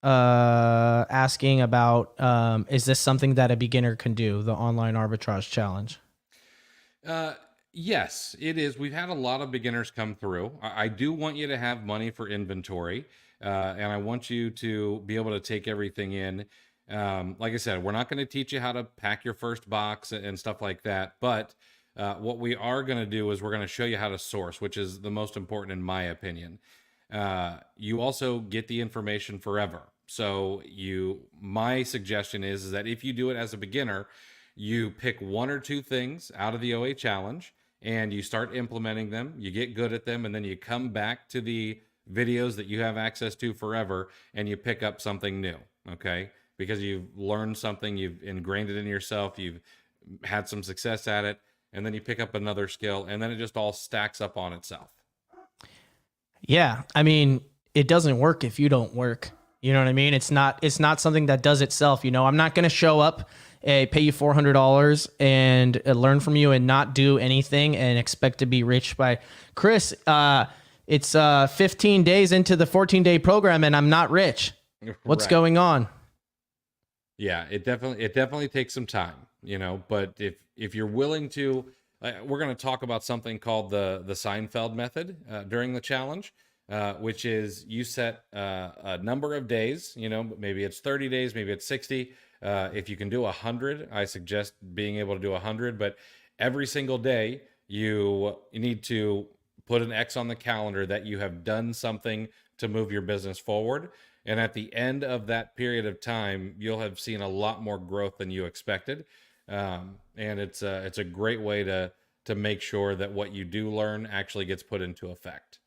Speaker 1: asking about, is this something that a beginner can do, the online arbitrage challenge?
Speaker 2: Yes, it is. We've had a lot of beginners come through. I do want you to have money for inventory, and I want you to be able to take everything in. Like I said, we're not going to teach you how to pack your first box and stuff like that, but what we are going to do is we're going to show you how to source, which is the most important in my opinion. You also get the information forever. So my suggestion is that if you do it as a beginner, you pick 1 or 2 things out of the OA challenge and you start implementing them, you get good at them, and then you come back to the videos that you have access to forever and you pick up something new. Okay. because you've learned something, you've ingrained it in yourself, you've had some success at it, and then you pick up another skill, and then it just all stacks up on itself.
Speaker 1: Yeah. I mean, it doesn't work if you don't work. You know what I mean? It's not something that does itself. You know, I'm not going to show up, pay you $400 and learn from you and not do anything and expect to be rich by Chris. It's 15 days into the 14-day program and I'm not rich. What's
Speaker 2: Right.
Speaker 1: going on?
Speaker 2: Yeah, it definitely takes some time, but if you're willing to, we're going to talk about something called the Seinfeld method during the challenge, which is you set a number of days, maybe it's 30 days, maybe it's 60. If you can do 100, I suggest being able to do 100, but every single day you need to put an X on the calendar that you have done something to move your business forward. And at the end of that period of time, you'll have seen a lot more growth than you expected. And it's a great way to make sure that what you do learn actually gets put into effect.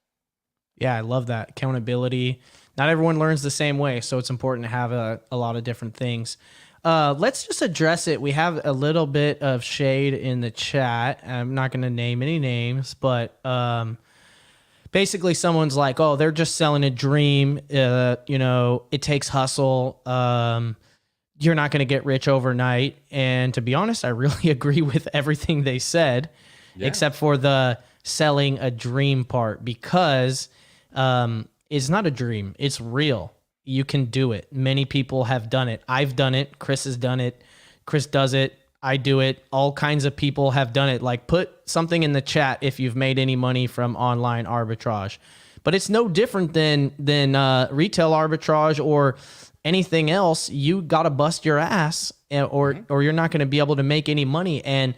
Speaker 1: Yeah, I love that. Accountability. Not everyone learns the same way, so it's important to have a lot of different things. Let's just address it. We have a little bit of shade in the chat. I'm not going to name any names, but basically someone's like, oh, they're just selling a dream. It takes hustle. You're not going to get rich overnight. And to be honest, I really agree with everything they said, except for the selling a dream part, because it's not a dream. It's real. You can do it. Many people have done it. I've done it. Chris has done it. Chris does it. I do it. All kinds of people have done it. Like, put something in the chat if you've made any money from online arbitrage. But it's no different than retail arbitrage or anything else. You got to bust your ass, or you're not going to be able to make any money. And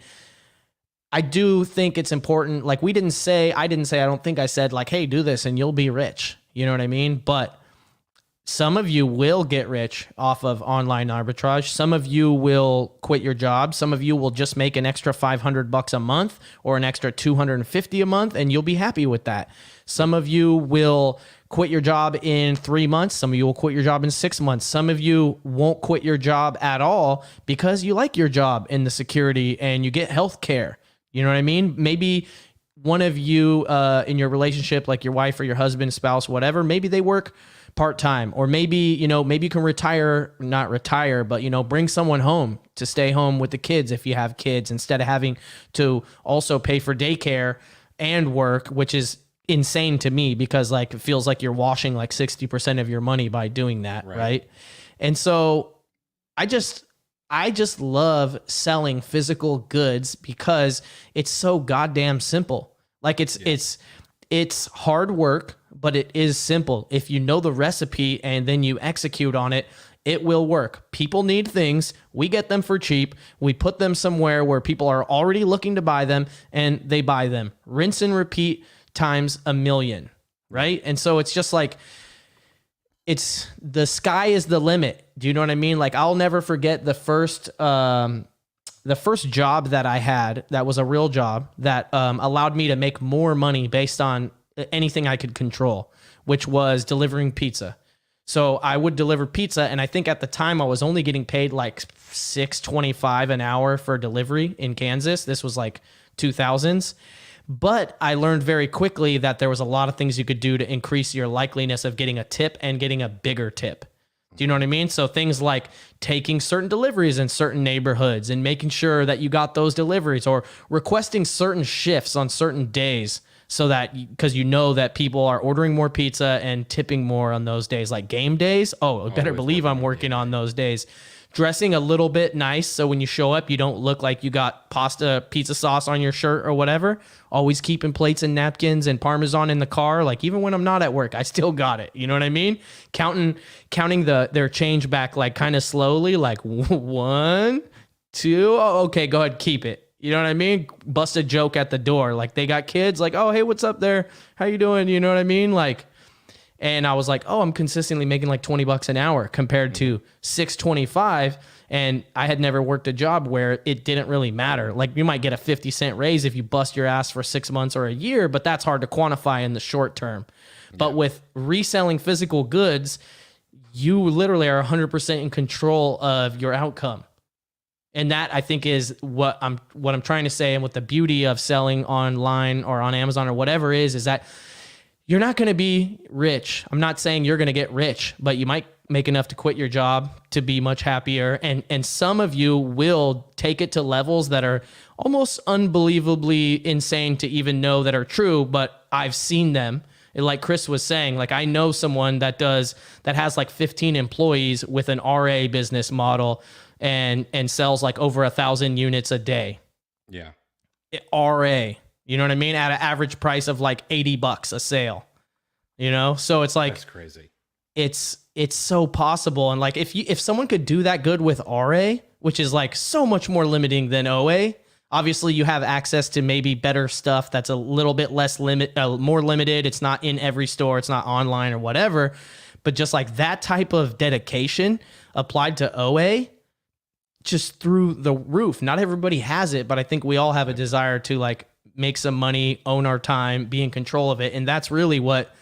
Speaker 1: I do think it's important. Like, I don't think I said like, hey, do this and you'll be rich. You know what I mean? But some of you will get rich off of online arbitrage. Some of you will quit your job. Some of you will just make an extra $500 a month or an extra $250 a month, and you'll be happy with that. Some of you will quit your job in 3 months. Some of you will quit your job in 6 months. Some of you won't quit your job at all because you like your job and the security and you get health care. You know what I mean? Maybe one of you in your relationship, like your wife or your husband, spouse, whatever, maybe they work part-time, or maybe you can not retire, but bring someone home to stay home with the kids if you have kids, instead of having to also pay for daycare and work, which is insane to me, because like it feels like you're washing like 60% of your money by doing that, right? And so I just love selling physical goods because it's so goddamn simple. Like it's hard work, but it is simple. If you know the recipe and then you execute on it, it will work. People need things. We get them for cheap. We put them somewhere where people are already looking to buy them, and they buy them. Rinse and repeat times a million, right? And so it's just like, it's the sky is the limit. Do you know what I mean? Like, I'll never forget the first job that I had that was a real job that allowed me to make more money based on anything I could control, which was delivering pizza. So I would deliver pizza, and I think at the time I was only getting paid like $6.25 an hour for delivery in Kansas. This was like 2000s. But I learned very quickly that there was a lot of things you could do to increase your likeliness of getting a tip and getting a bigger tip. Do you know what I mean? So things like taking certain deliveries in certain neighborhoods and making sure that you got those deliveries, or requesting certain shifts on certain days, so that, because that people are ordering more pizza and tipping more on those days, like game days. Oh, better believe I'm working on those days. Dressing a little bit nice, so when you show up, you don't look like you got pizza sauce on your shirt or whatever. Always keeping plates and napkins and Parmesan in the car. Like, even when I'm not at work, I still got it. You know what I mean? Counting their change back, like kind of slowly, like 1, 2. Oh, okay, go ahead, keep it. You know what I mean? Bust a joke at the door. Like, they got kids, like, oh, hey, what's up there? How you doing? You know what I mean? Like, and I was like, oh, I'm consistently making like $20 an hour compared to $6.25. And I had never worked a job where it didn't really matter. Like, you might get a 50-cent raise if you bust your ass for 6 months or a year, but that's hard to quantify in the short term. But with reselling physical goods, you literally are 100% in control of your outcome. And that, I think, is what I'm trying to say. And what the beauty of selling online or on Amazon or whatever is that you're not going to be rich. I'm not saying you're going to get rich, but you might make enough to quit your job to be much happier. And some of you will take it to levels that are almost unbelievably insane to even know that are true, but I've seen them. Like Chris was saying, like I know someone that has like 15 employees with an RA business model and sells like over 1,000 units a day.
Speaker 2: Yeah.
Speaker 1: RA, you know what I mean? At an average price of like $80 a sale, you know? So it's like,
Speaker 2: that's crazy.
Speaker 1: It's so possible. And like, if someone could do that good with RA, which is like so much more limiting than OA, obviously you have access to maybe better stuff that's a little bit less more limited. It's not in every store. It's not online or whatever, but just like that type of dedication applied to OA, just through the roof. Not everybody has it, but I think we all have a desire to like make some money, own our time, be in control of it. And that's really what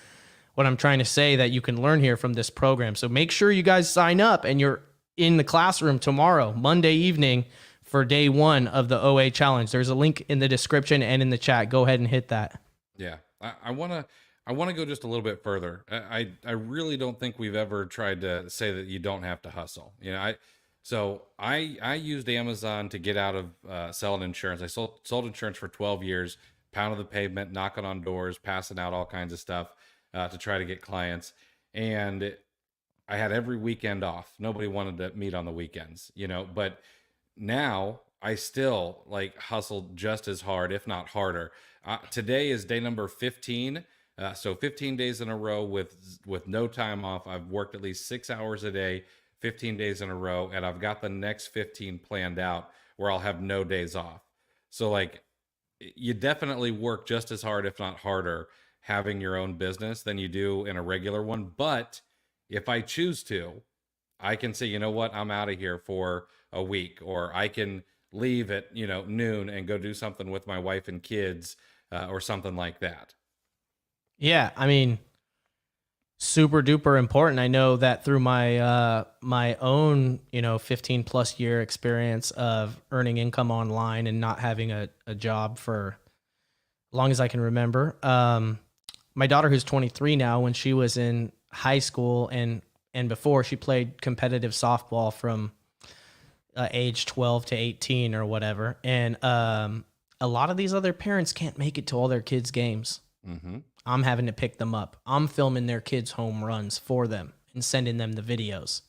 Speaker 1: I'm trying to say that you can learn here from this program. So make sure you guys sign up and you're in the classroom tomorrow, Monday evening, for day 1 of the OA challenge. There's a link in the description and in the chat. Go ahead and hit that.
Speaker 2: Yeah. I want to go just a little bit further. I really don't think we've ever tried to say that you don't have to hustle. You know, I used Amazon to get out of selling insurance. I sold insurance for 12 years, pounded the pavement, knocking on doors, passing out all kinds of stuff to try to get clients. And I had every weekend off. Nobody wanted to meet on the weekends, you know, but now I still like hustle just as hard, if not harder. Today is day number 15. So 15 days in a row with no time off. I've worked at least 6 hours a day, 15 days in a row, and I've got the next 15 planned out where I'll have no days off. So like you definitely work just as hard, if not harder, having your own business than you do in a regular one. But if I choose to, I can say, you know what, I'm out of here for a week, or I can leave at, you know, noon and go do something with my wife and kids or something like that.
Speaker 1: Yeah. I mean, super duper important. I know that through my my own, you know, 15 plus year experience of earning income online and not having a job for as long as I can remember. My daughter, who's 23 now, when she was in high school and before, she played competitive softball from age 12 to 18 or whatever. And a lot of these other parents can't make it to all their kids' games.
Speaker 2: Mm-hmm.
Speaker 1: I'm having to pick them up. I'm filming their kids' home runs for them and sending them the videos.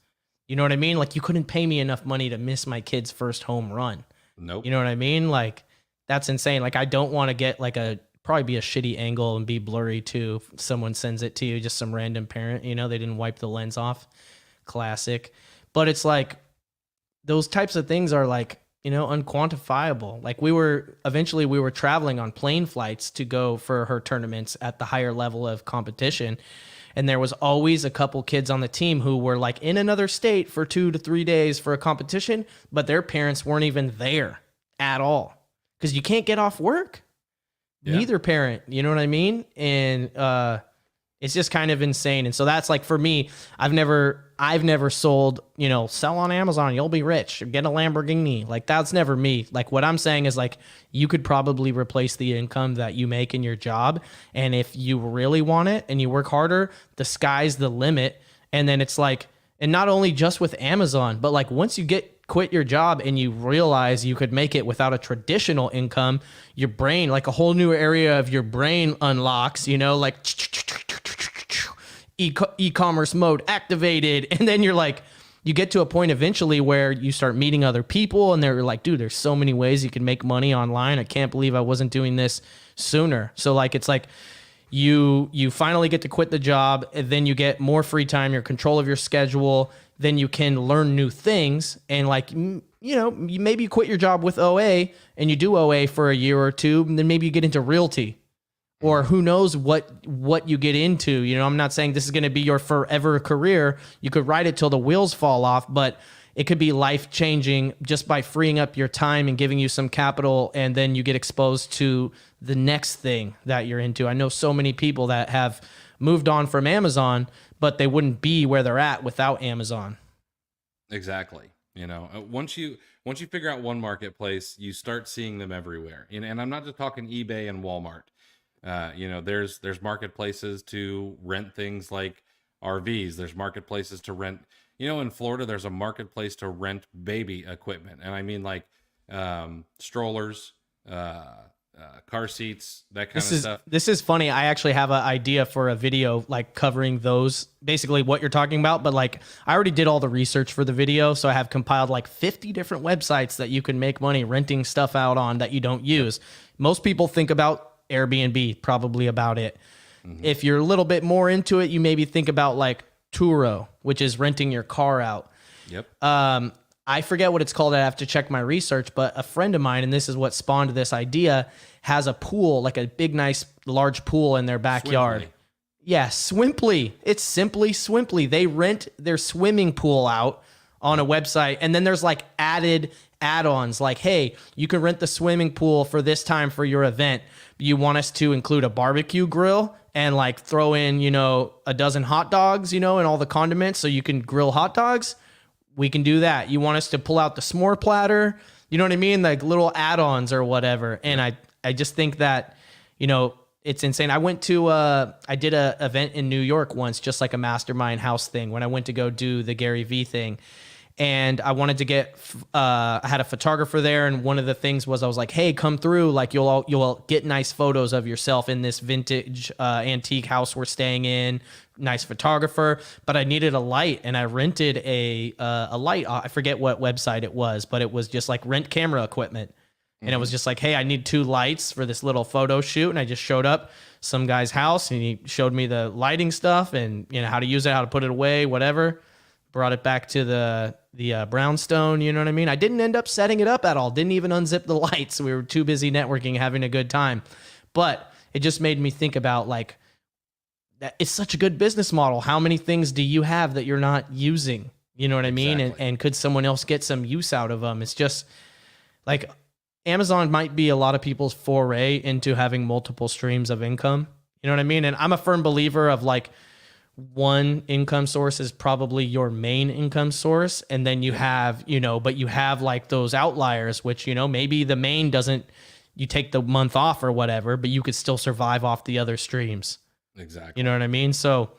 Speaker 1: You know what I mean? Like, you couldn't pay me enough money to miss my kid's first home run.
Speaker 2: Nope.
Speaker 1: You know what I mean? Like, that's insane. Like, I don't want to get like probably be a shitty angle and be blurry too. If someone sends it to you, just some random parent, you know, they didn't wipe the lens off. Classic. But it's like, those types of things are like, you know, unquantifiable. Like we were traveling on plane flights to go for her tournaments at the higher level of competition. And there was always a couple kids on the team who were like in another state for 2 to 3 days for a competition, but their parents weren't even there at all because you can't get off work. Yeah. Neither parent, you know what I mean? And it's just kind of insane. And so that's like, for me, I've never sold, you know, sell on Amazon, you'll be rich, get a Lamborghini. Like, that's never me. Like, what I'm saying is like, you could probably replace the income that you make in your job. And if you really want it and you work harder, the sky's the limit. And then it's like, and not only just with Amazon, but like once you quit your job and you realize you could make it without a traditional income, your brain, like a whole new area of your brain unlocks, you know, like e-commerce mode activated. And then you're like, you get to a point eventually where you start meeting other people and they're like, dude, there's so many ways you can make money online. I can't believe I wasn't doing this sooner. So like, it's like you finally get to quit the job, and then you get more free time, your control of your schedule. Then you can learn new things. And like, you know, maybe you quit your job with OA and you do OA for a year or two, and then maybe you get into realty. Or who knows what you get into. You know, I'm not saying this is going to be your forever career. You could ride it till the wheels fall off, but it could be life-changing just by freeing up your time and giving you some capital, and then you get exposed to the next thing that you're into. I know so many people that have moved on from Amazon, but they wouldn't be where they're at without Amazon.
Speaker 2: Exactly. Once you figure out one marketplace, you start seeing them everywhere. And I'm not just talking eBay and Walmart. There's marketplaces to rent things like RVs. There's marketplaces to rent. In Florida, there's a marketplace to rent baby equipment, and I mean like strollers, car seats, that kind of stuff.
Speaker 1: This is funny. I actually have an idea for a video like covering those, basically what you're talking about. But like, I already did all the research for the video, so I have compiled like 50 different websites that you can make money renting stuff out on that you don't use. Most people think about Airbnb, probably about it. If you're a little bit more into it, you maybe think about like Turo, which is renting your car out.
Speaker 2: Yep.
Speaker 1: I forget what it's called. I have to check my research, but a friend of mine, and this is what spawned this idea, has a pool, like a big, nice, large pool in their backyard.
Speaker 2: Swimply.
Speaker 1: Yeah, Swimply. It's simply Swimply. They rent their swimming pool out on a website, and then there's like added add-ons like, hey, you can rent the swimming pool for this time for your event. You want us to include a barbecue grill and like throw in, a dozen hot dogs, and all the condiments so you can grill hot dogs? We can do that. You want us to pull out the s'more platter? You know what I mean? Like little add-ons or whatever. And I just think that, it's insane. I did a event in New York once, just like a mastermind house thing, when I went to go do the Gary Vee thing. And I wanted to I had a photographer there. And one of the things was, I was like, hey, come through. Like you'll get nice photos of yourself in this vintage antique house we're staying in. Nice photographer, but I needed a light, and I rented a light. I forget what website it was, but it was just like rent camera equipment. And it was just like, hey, I need 2 lights for this little photo shoot. And I just showed up some guy's house, and he showed me the lighting stuff and how to use it, how to put it away, whatever. Brought it back to the brownstone. You know what I mean? I didn't end up setting it up at all. Didn't even unzip the lights. We were too busy networking, having a good time. But it just made me think about like, it's such a good business model. How many things do you have that you're not using? You know what I mean?
Speaker 2: Exactly.
Speaker 1: And could someone else get some use out of them? It's just like Amazon might be a lot of people's foray into having multiple streams of income. You know what I mean? And I'm a firm believer of like, one income source is probably your main income source. And then you have, but you have like those outliers, which, maybe the main doesn't, you take the month off or whatever, but you could still survive off the other streams.
Speaker 2: Exactly.
Speaker 1: You know what I mean? So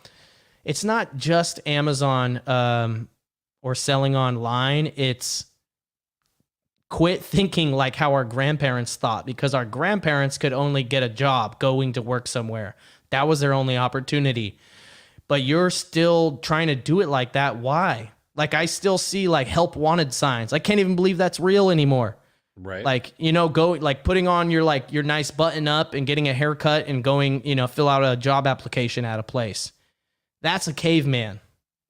Speaker 1: it's not just Amazon or selling online. It's quit thinking like how our grandparents thought, because our grandparents could only get a job going to work somewhere. That was their only opportunity. But you're still trying to do it like that. Why? Like I still see like help wanted signs. I can't even believe that's real anymore.
Speaker 2: Right.
Speaker 1: Like, go like putting on your nice button up and getting a haircut and going, fill out a job application at a place. That's a caveman.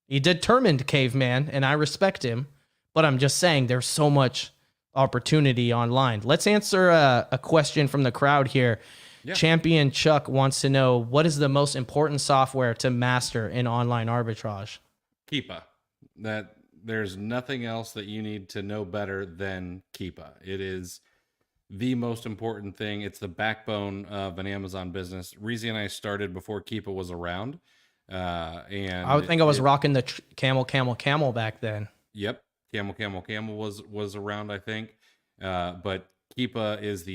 Speaker 1: He determined caveman, and I respect him, but I'm just saying there's so much opportunity online. Let's answer a question from the crowd here. Yeah. Champion Chuck wants to know, what is the most important software to master in online arbitrage?
Speaker 2: Keepa. That there's nothing else that you need to know better than Keepa. It is the most important thing. It's the backbone of an Amazon business. Reezy and I started before Keepa was around. And
Speaker 1: I would think I was rocking the camel back then.
Speaker 2: Yep. Camel was around, I think. But Keepa is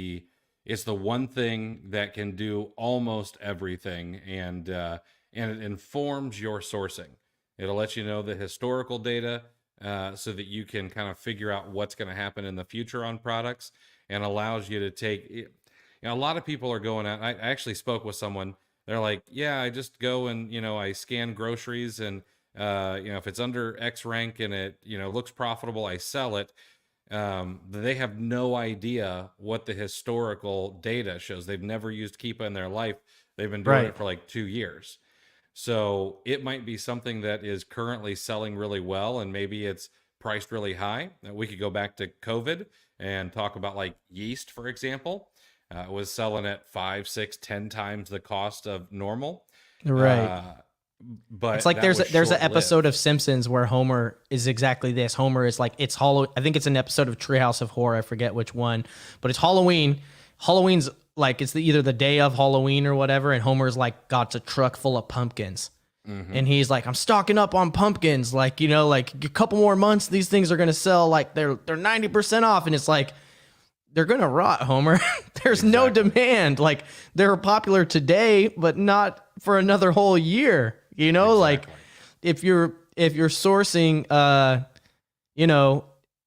Speaker 2: it's the one thing that can do almost everything, and it informs your sourcing. It'll let you know the historical data so that you can kind of figure out what's going to happen in the future on products, and allows you to take. A lot of people are going out. I actually spoke with someone. They're like, yeah, I just go and I scan groceries, and if it's under X rank and it looks profitable, I sell it. They have no idea what the historical data shows. They've never used Keepa in their life. They've been doing it for like 2 years. So it might be something that is currently selling really well, and maybe it's priced really high. We could go back to COVID and talk about like yeast, for example. It was selling at 5, 6, 10 times the cost of normal.
Speaker 1: Right.
Speaker 2: But
Speaker 1: it's like there's an episode of Simpsons where Homer is exactly this. Homer is like, it's I think it's an episode of Treehouse of Horror. I forget which one, but it's Halloween. Halloween's like it's either the day of Halloween or whatever, and Homer's like got a truck full of pumpkins. And he's like, I'm stocking up on pumpkins. Like, like a couple more months, these things are going to sell. Like they're 90% off. And it's like, they're going to rot, Homer. There's no demand. Like they're popular today, but not for another whole year. Like if you're sourcing,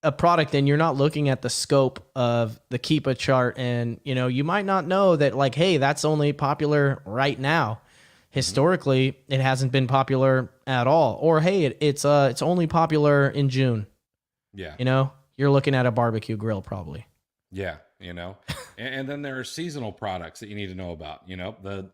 Speaker 1: a product and you're not looking at the scope of the Keepa chart, and, you might not know that like, hey, that's only popular right now. Historically, it hasn't been popular at all. Or, hey, it's only popular in June.
Speaker 2: Yeah.
Speaker 1: You're looking at a barbecue grill probably.
Speaker 2: Yeah. And then there are seasonal products that you need to know about. The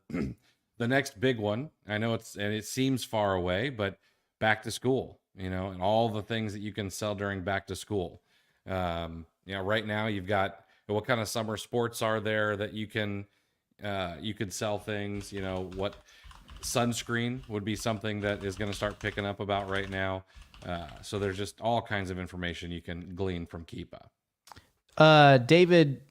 Speaker 2: next big one, I know it seems far away, but back to school, and all the things that you can sell during back to school. Right now you've got what kind of summer sports are there that you can sell things, what sunscreen would be something that is going to start picking up about right now. So there's just all kinds of information you can glean from Keepa.
Speaker 1: David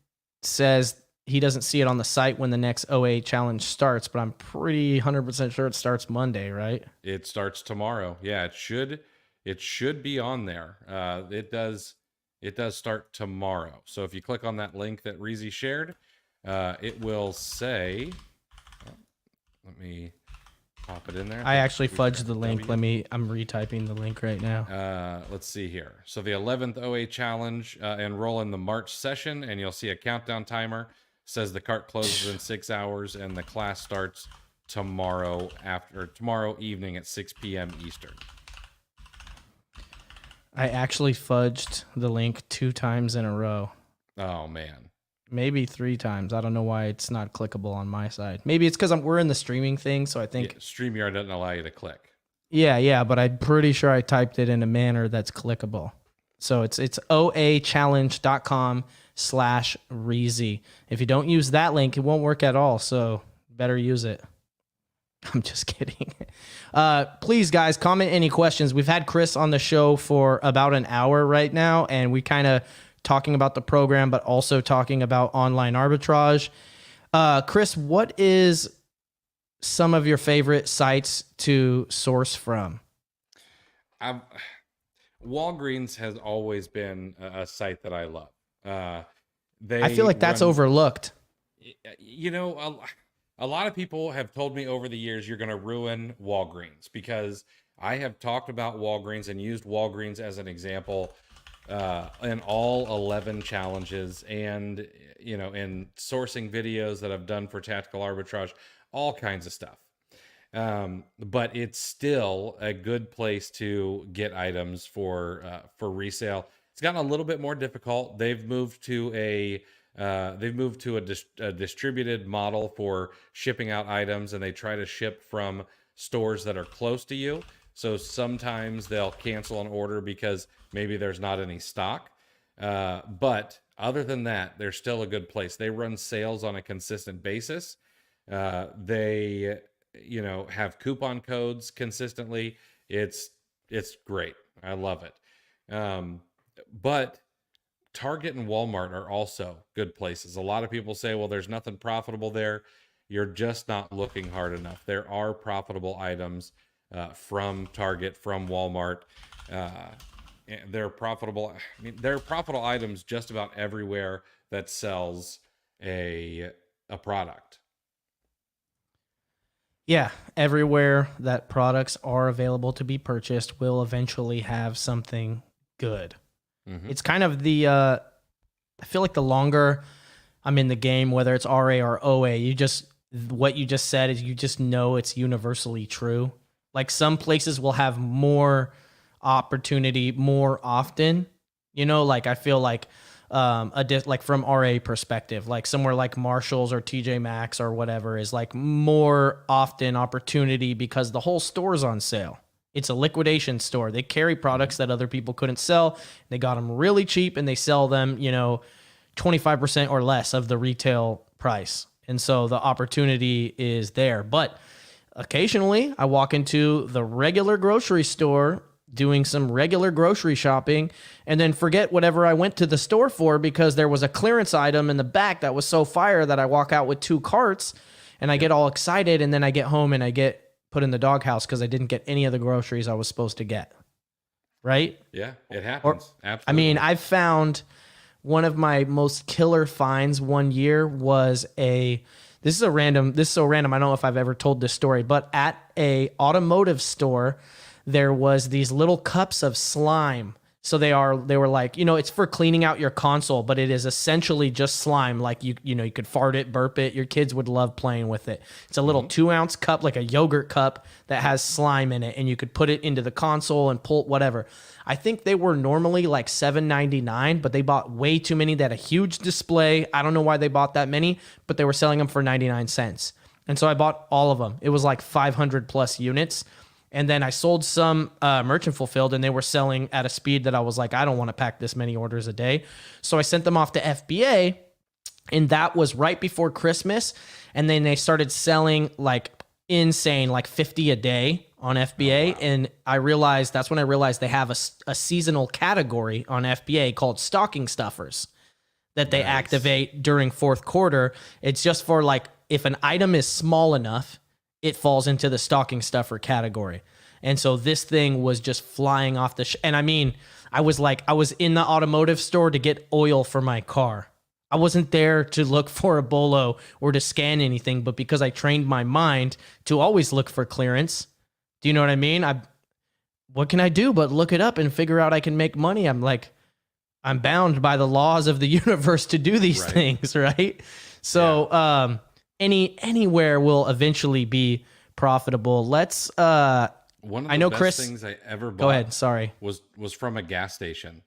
Speaker 1: says he doesn't see it on the site when the next OA challenge starts, but I'm pretty 100% sure it starts Monday, right?
Speaker 2: It starts tomorrow. Yeah, it should be on there. It does start tomorrow. So if you click on that link that Reezy shared, it will say, let me pop it in there.
Speaker 1: I actually fudged the link. I'm retyping the link right now.
Speaker 2: Let's see here. So the 11th OA challenge, enroll in the March session, and you'll see a countdown timer. Says the cart closes in 6 hours, and the class starts tomorrow evening at 6 p.m. Eastern.
Speaker 1: I actually fudged the link 2 times in a row.
Speaker 2: Oh man.
Speaker 1: Maybe 3 times. I don't know why it's not clickable on my side. Maybe it's because we're in the streaming thing, so I think
Speaker 2: StreamYard doesn't allow you to click.
Speaker 1: Yeah, but I'm pretty sure I typed it in a manner that's clickable. So it's oachallenge.com/Reezy. If you don't use that link, it won't work at all. So better use it. I'm just kidding. Please, guys, comment any questions. We've had Chris on the show for about an hour right now, and we kind of talking about the program, but also talking about online arbitrage. Chris, what is some of your favorite sites to source from?
Speaker 2: Walgreens has always been a site that I love.
Speaker 1: I feel like that's overlooked.
Speaker 2: A lot of people have told me over the years, you're going to ruin Walgreens, because I have talked about Walgreens and used Walgreens as an example in all 11 challenges, and in sourcing videos that I've done for tactical arbitrage, all kinds of stuff. But it's still a good place to get items for resale. It's gotten a little bit more difficult. They've moved to a distributed model for shipping out items, and they try to ship from stores that are close to you. So sometimes they'll cancel an order because maybe there's not any stock. But other than that, they're still a good place. They run sales on a consistent basis. They have coupon codes consistently. It's great. I love it. But Target and Walmart are also good places. A lot of people say, well, there's nothing profitable there. You're just not looking hard enough. There are profitable items from Target, from Walmart. They're profitable. There are profitable items just about everywhere that sells a product.
Speaker 1: Yeah, everywhere that products are available to be purchased will eventually have something good. Mm-hmm. It's kind of I feel like the longer I'm in the game, whether it's RA or OA, what you just said is you just know it's universally true. Like some places will have more opportunity more often, like I feel like like from RA perspective, like somewhere like Marshall's or TJ Maxx or whatever is like more often opportunity because the whole store's on sale. It's a liquidation store. They carry products that other people couldn't sell. They got them really cheap and they sell them, 25% or less of the retail price. And so the opportunity is there. But occasionally I walk into the regular grocery store doing some regular grocery shopping and then forget whatever I went to the store for because there was a clearance item in the back that was so fire that I walk out with 2 carts and I get all excited, and then I get home and I get put in the doghouse because I didn't get any of the groceries I was supposed to get. Right?
Speaker 2: Yeah, it happens. Absolutely.
Speaker 1: I mean, I've found one of my most killer finds one year was this is so random. I don't know if I've ever told this story, but at a automotive store, there was these little cups of slime. So they were like, it's for cleaning out your console, but it is essentially just slime. Like you could fart it, burp it. Your kids would love playing with it. It's a little 2-ounce cup, like a yogurt cup that has slime in it, and you could put it into the console and pull whatever. I think they were normally like $7.99, but they bought way too many. They had a huge display. I don't know why they bought that many, but they were selling them for 99 cents. And so I bought all of them. It was like 500 plus units. And then I sold some merchant fulfilled, and they were selling at a speed that I was like, I don't want to pack this many orders a day. So I sent them off to FBA, and that was right before Christmas. And then they started selling like insane, like 50 a day on FBA. Oh, wow. And that's when I realized they have a seasonal category on FBA called stocking stuffers that they activate during fourth quarter. It's just for like, if an item is small enough, it falls into the stocking stuffer category. And so this thing was just flying off and I mean, I was in the automotive store to get oil for my car. I wasn't there to look for a bolo or to scan anything, but because I trained my mind to always look for clearance. Do you know what I mean? What can I do but look it up and figure out I can make money? I'm bound by the laws of the universe to do these things, right? So, anywhere will eventually be profitable. Let's
Speaker 2: one of the best things I ever bought.
Speaker 1: Go ahead, sorry.
Speaker 2: Was from a gas station.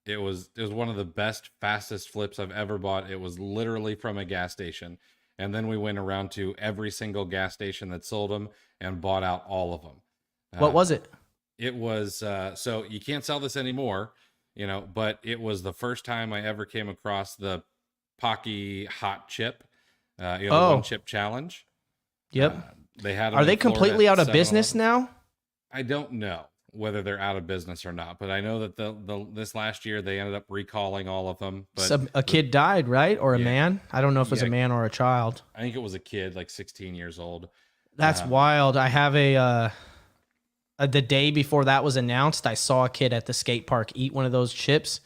Speaker 2: It was one of the best, fastest flips I've ever bought. It was literally from a gas station. And then we went around to every single gas station that sold them and bought out all of them.
Speaker 1: What was it?
Speaker 2: It was so you can't sell this anymore, but it was the first time I ever came across the Pocky hot chip. The 1 chip challenge.
Speaker 1: Yep.
Speaker 2: They had.
Speaker 1: Are they completely out of business now?
Speaker 2: I don't know whether they're out of business or not, but I know that this last year they ended up recalling all of them. But
Speaker 1: a kid died, right? Or a man? I don't know if it was a man or a child.
Speaker 2: I think it was a kid, like 16 years old.
Speaker 1: That's wild. I have the day before that was announced, I saw a kid at the skate park eat one of those chips.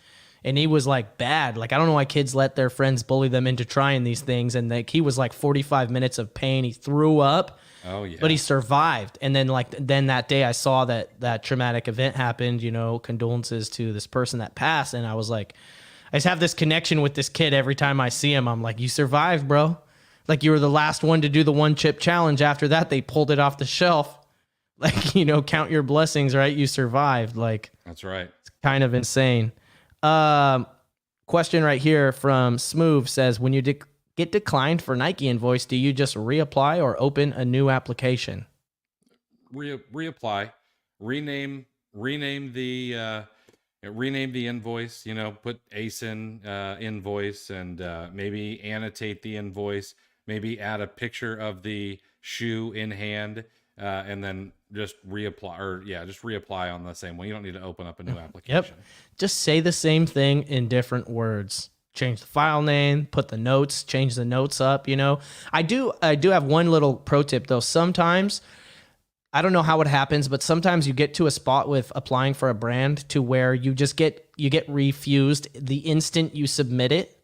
Speaker 1: And he was like bad. Like, I don't know why kids let their friends bully them into trying these things. And like, he was like 45 minutes of pain. He threw up.
Speaker 2: Oh yeah.
Speaker 1: But he survived. And then then that day I saw that traumatic event happened, condolences to this person that passed. And I was like, I just have this connection with this kid every time I see him. I'm like, you survived, bro. Like, you were the last one to do the 1 chip challenge. After that, they pulled it off the shelf. Like, count your blessings, right? You survived. Like,
Speaker 2: that's right.
Speaker 1: It's kind of insane. Question right here from Smooth says, when you get declined for Nike invoice, do you just reapply or open a new application?
Speaker 2: Reapply, rename the invoice, put ASIN invoice, and maybe annotate the invoice, maybe add a picture of the shoe in hand, and then just reapply on the same one. You don't need to open up a new application.
Speaker 1: Yep. Just say the same thing in different words. Change the file name, put the notes, change the notes up, I do have one little pro tip though. Sometimes, I don't know how it happens, but sometimes you get to a spot with applying for a brand to where you get refused the instant you submit it.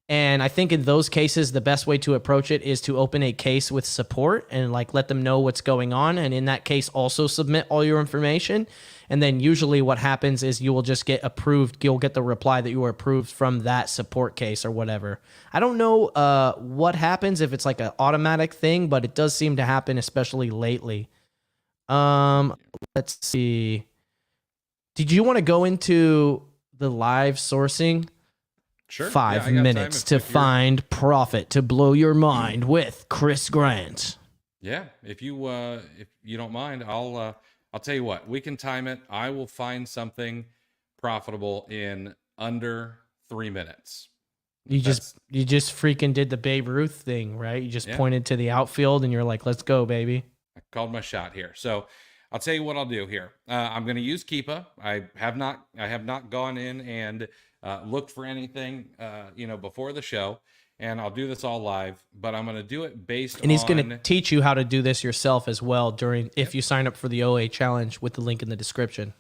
Speaker 1: And I think in those cases, the best way to approach it is to open a case with support and let them know what's going on. And in that case, also submit all your information. And then usually what happens is you will just get approved. You'll get the reply that you were approved from that support case or whatever. I don't know what happens if it's like an automatic thing, but it does seem to happen, especially lately. Let's see. Did you want to go into the live sourcing?
Speaker 2: Sure.
Speaker 1: 5 minutes to find profit to blow your mind with Chris Grant.
Speaker 2: Yeah, if you don't mind, I'll tell you what, we can time it. I will find something profitable in under 3 minutes. You just
Speaker 1: freaking did the Babe Ruth thing, right? You just pointed to the outfield and you're like, let's go, baby.
Speaker 2: I called my shot here. So I'll tell you what I'll do here. I'm going to use Keepa. I have not gone in and looked for anything, before the show, and I'll do this all live. But I'm going to do it based
Speaker 1: And he's going to
Speaker 2: on.
Speaker 1: teach you how to do this yourself as well if
Speaker 2: Yep.
Speaker 1: you sign up for the OA challenge with the link in the description.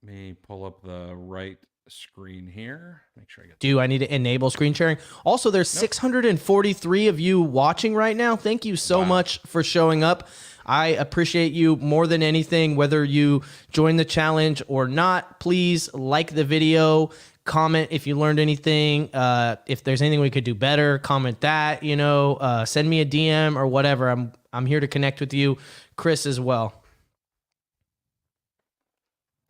Speaker 2: Let me pull up the right screen here. Make sure I get.
Speaker 1: Do I need to enable screen sharing? Also, there's 643 of you watching right now. Thank you so much for showing up. I appreciate you more than anything, whether you join the challenge or not. Please like the video, comment if you learned anything. If there's anything we could do better, comment that, send me a DM or whatever. I'm here to connect with you, Chris, as well.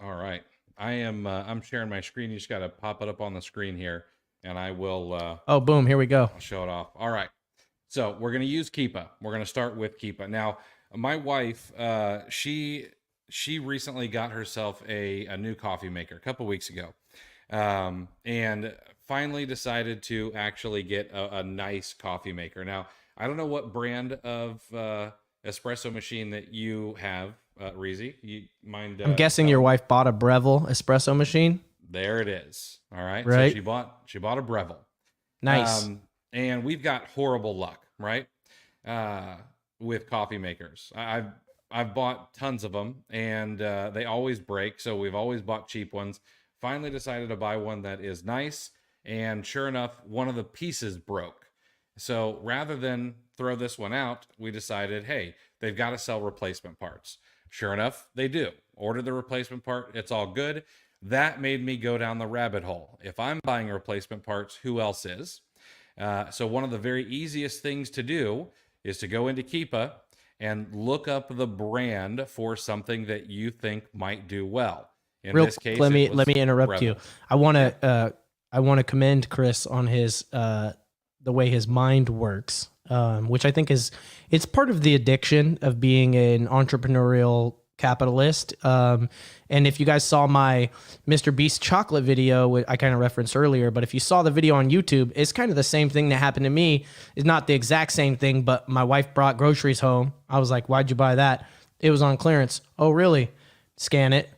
Speaker 2: All right. I'm sharing my screen. You just got to pop it up on the screen here, and I will.
Speaker 1: Oh, boom. Here we go.
Speaker 2: I'll show it off. All right. So we're going to use Keepa. We're going to start with Keepa. Now, my wife, she recently got herself a new coffee maker a couple weeks ago, and finally decided to actually get a nice coffee maker. Now, I don't know what brand of espresso machine that you have, Reezy. You mind?
Speaker 1: I'm guessing your wife bought a Breville espresso machine.
Speaker 2: There it is. All right.
Speaker 1: Right.
Speaker 2: So she bought a Breville.
Speaker 1: Nice.
Speaker 2: And we've got horrible luck, right? With coffee makers. I've bought tons of them, and they always break. So we've always bought cheap ones. Finally decided to buy one that is nice, and sure enough, one of the pieces broke. So rather than throw this one out, we decided, hey, they've got to sell replacement parts. Sure enough, they do. Order the replacement part. It's all good. That made me go down the rabbit hole. If I'm buying replacement parts, who else is? So one of the very easiest things to do is to go into Keepa and look up the brand for something that you think might do well. In this case,
Speaker 1: let me interrupt you. I want to commend Chris on his the way his mind works, which I think it's part of the addiction of being an entrepreneurial capitalist. And if you guys saw my Mr. Beast chocolate video, I kind of referenced earlier, but if you saw the video on YouTube, it's kind of the same thing that happened to me. It's not the exact same thing, but my wife brought groceries home. I was like, why'd you buy that? It was on clearance. Oh, really? Scan it.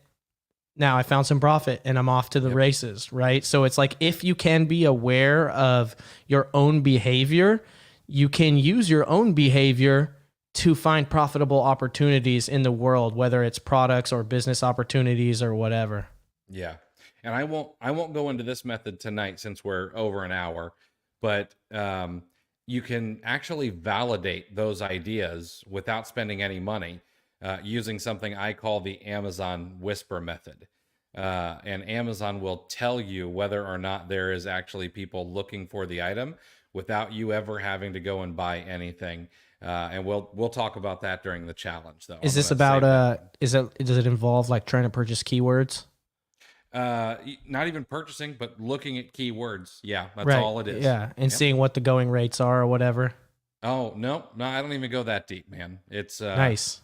Speaker 1: Now I found some profit and I'm off to the races, right? So it's like, if you can be aware of your own behavior, you can use your own behavior to find profitable opportunities in the world, whether it's products or business opportunities or whatever.
Speaker 2: Yeah. And I won't go into this method tonight since we're over an hour, but you can actually validate those ideas without spending any money using something I call the Amazon whisper method. And Amazon will tell you whether or not there is actually people looking for the item without you ever having to go and buy anything. And we'll talk about that during the challenge, though.
Speaker 1: Is this about does it involve like trying to purchase keywords?
Speaker 2: Not even purchasing, but looking at keywords. Yeah, that's all it is.
Speaker 1: Yeah, and seeing what the going rates are or whatever.
Speaker 2: Oh, no, I don't even go that deep, man. It's
Speaker 1: nice.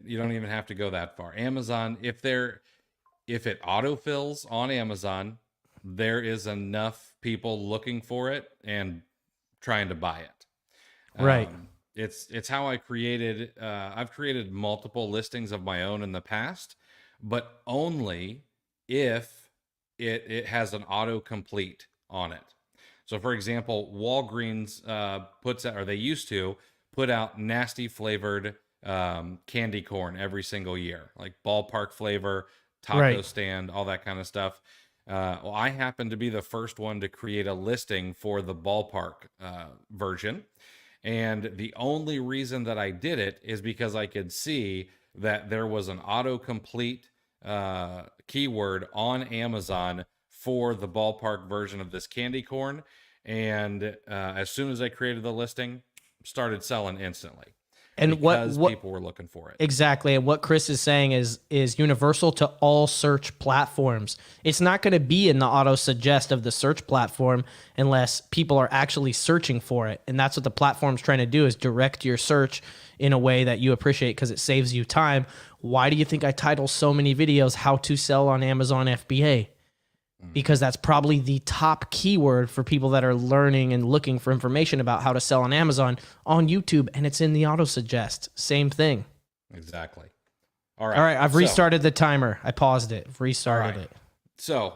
Speaker 2: You don't even have to go that far. Amazon, if it autofills on Amazon, there is enough people looking for it and trying to buy it.
Speaker 1: Right.
Speaker 2: It's how I created. I've created multiple listings of my own in the past, but only if it has an autocomplete on it. So, for example, Walgreens puts out, or they used to put out nasty flavored candy corn every single year, like ballpark flavor, taco stand, all that kind of stuff. Well, I happened to be the first one to create a listing for the ballpark version. And the only reason that I did it is because I could see that there was an autocomplete keyword on Amazon for the ballpark version of this candy corn. And as soon as I created the listing, started selling instantly.
Speaker 1: And
Speaker 2: because
Speaker 1: what
Speaker 2: people were looking for it.
Speaker 1: Exactly. And what Chris is saying is universal to all search platforms. It's not going to be in the auto suggest of the search platform unless people are actually searching for it. And that's what the platform's trying to do, is direct your search in a way that you appreciate because it saves you time. Why do you think I title so many videos how to sell on Amazon FBA? Because that's probably the top keyword for people that are learning and looking for information about how to sell on Amazon on YouTube, and it's in the auto suggest. Same thing.
Speaker 2: Exactly. All
Speaker 1: All
Speaker 2: right.
Speaker 1: right, I've
Speaker 2: So,
Speaker 1: restarted the timer. I paused it.
Speaker 2: all
Speaker 1: Restarted
Speaker 2: right.
Speaker 1: it.
Speaker 2: So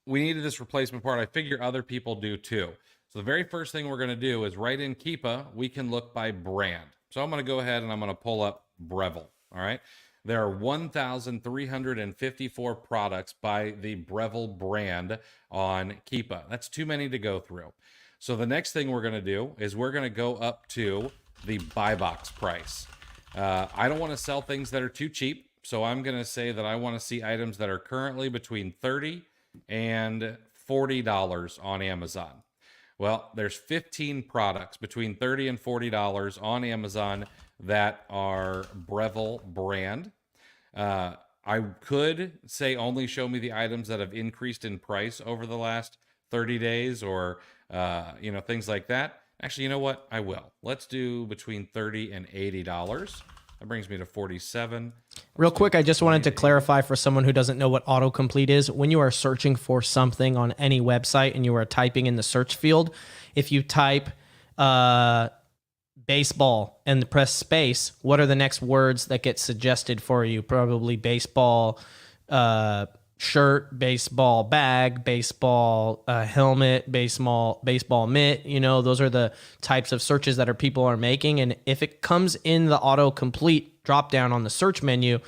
Speaker 2: we needed this replacement part. I figure other people do too. So the very first thing we're going to do is right in Keepa, we can look by brand. So I'm going to go ahead and I'm going to pull up Breville. All right. There are 1,354 products by the Breville brand on Keepa. That's too many to go through. So the next thing we're going to do is we're going to go up to the buy box price. I don't want to sell things that are too cheap. So I'm going to say that I want to see items that are currently between $30 and $40 on Amazon. Well, there's 15 products between $30 and $40 on Amazon that are Breville brand. I could say only show me the items that have increased in price over the last 30 days or, things like that. Actually, you know what? I will. Let's do between $30 and $80. That brings me to 47.
Speaker 1: Real quick, I just wanted to clarify for someone who doesn't know what autocomplete is. When you are searching for something on any website and you are typing in the search field, if you type baseball and press space, what are the next words that get suggested for you? Probably baseball shirt, baseball bag, baseball helmet, baseball mitt. Those are the types of searches that people are making. And if it comes in the autocomplete drop down on the search menu,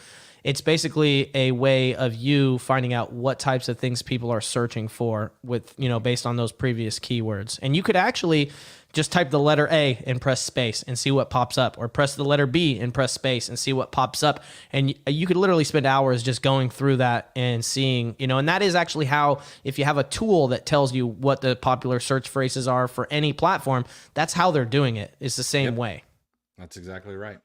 Speaker 1: it's basically a way of you finding out what types of things people are searching for with, based on those previous keywords. And you could actually just type the letter A and press space and see what pops up, or press the letter B and press space and see what pops up. And you could literally spend hours just going through that and seeing, and that is actually how, if you have a tool that tells you what the popular search phrases are for any platform, that's how they're doing it. It's the same way.
Speaker 2: That's exactly right.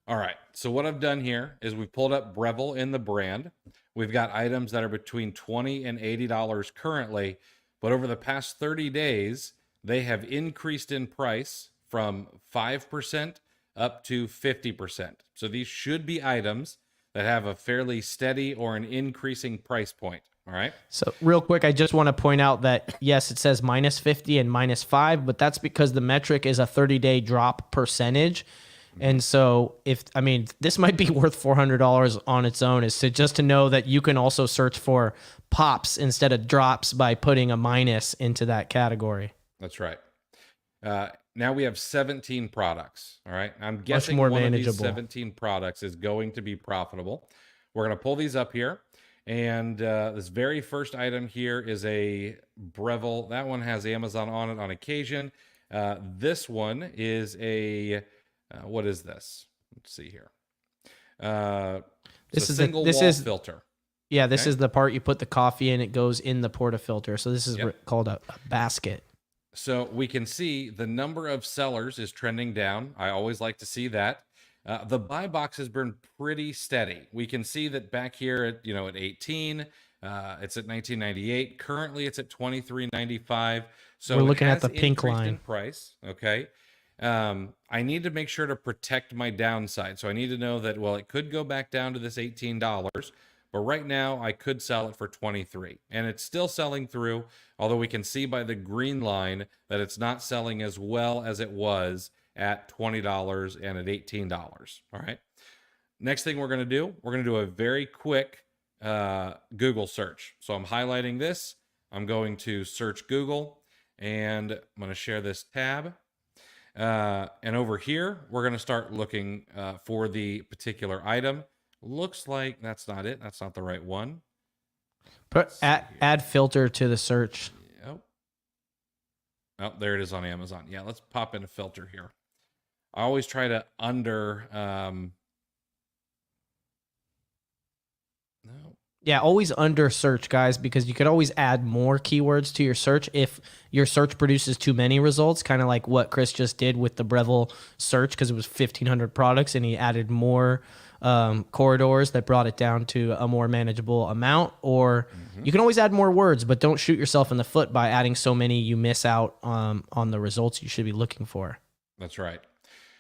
Speaker 2: All right. So what I've done here is we've pulled up Breville in the brand. We've got items that are between $20 and $80 currently, but over the past 30 days, they have increased in price from 5% up to 50%. So these should be items that have a fairly steady or an increasing price point. All right.
Speaker 1: So real quick, I just want to point out that, yes, it says minus 50 and minus 5, but that's because the metric is a 30-day drop percentage. And so this might be worth $400 on its own, is to know that you can also search for pops instead of drops by putting a minus into that category.
Speaker 2: That's right. Now we have 17 products. All right. I'm guessing
Speaker 1: more
Speaker 2: one
Speaker 1: manageable.
Speaker 2: of these 17 products is going to be profitable. We're going to pull these up here. And this very first item here is a Breville. That one has Amazon on it on occasion. This one is a, what is this? Let's see here. This is a single wall filter.
Speaker 1: Yeah, this is the part you put the coffee in. It goes in the portafilter. So this is called a basket. So
Speaker 2: we can see the number of sellers is trending down. I always like to see that. The buy box has been pretty steady. We can see that back here at, at 18, it's at 1998. Currently it's at 23.95. So
Speaker 1: we're looking at the pink line
Speaker 2: in price. Okay. I need to make sure to protect my downside. So I need to know that, well, it could go back down to this $18, but right now I could sell it for 23, and it's still selling through. Although we can see by the green line that it's not selling as well as it was at $20 and at $18. All right. Next thing we're going to do, we're going to do a very quick Google search. So I'm highlighting this. I'm going to search Google, and I'm going to share this tab. And over here, we're going to start looking for the particular item. Looks like that's not it. That's not the right one.
Speaker 1: Add filter to the search.
Speaker 2: Yep. Oh, there it is on Amazon. Yeah, let's pop in a filter here. I always try to no.
Speaker 1: Yeah, always under search, guys, because you could always add more keywords to your search if your search produces too many results, kind of like what Chris just did with the Breville search, because it was 1,500 products and he added more corridors that brought it down to a more manageable amount. Or you can always add more words, but don't shoot yourself in the foot by adding so many you miss out on the results you should be looking for.
Speaker 2: That's right.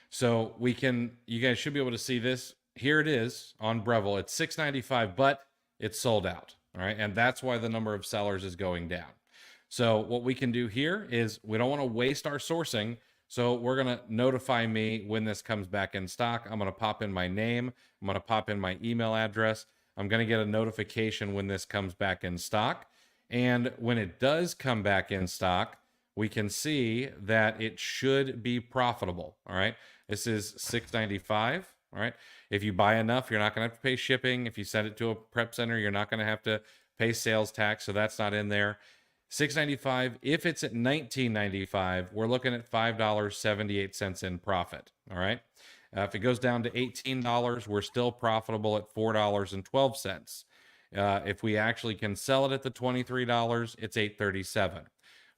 Speaker 2: So you guys should be able to see this. Here it is on Breville. It's $6.95, but it's sold out. All right. And that's why the number of sellers is going down. So what we can do here is we don't want to waste our sourcing. So we're going to notify me when this comes back in stock. I'm going to pop in my name. I'm going to pop in my email address. I'm going to get a notification when this comes back in stock. And when it does come back in stock, we can see that it should be profitable. All right. This is $6.95. All right. If you buy enough, you're not going to have to pay shipping. If you send it to a prep center, you're not going to have to pay sales tax. So that's not in there. $6.95. If it's at $19.95, we're looking at $5.78 in profit. All right. If it goes down to $18, we're still profitable at $4.12. If we actually can sell it at the $23, it's $8.37.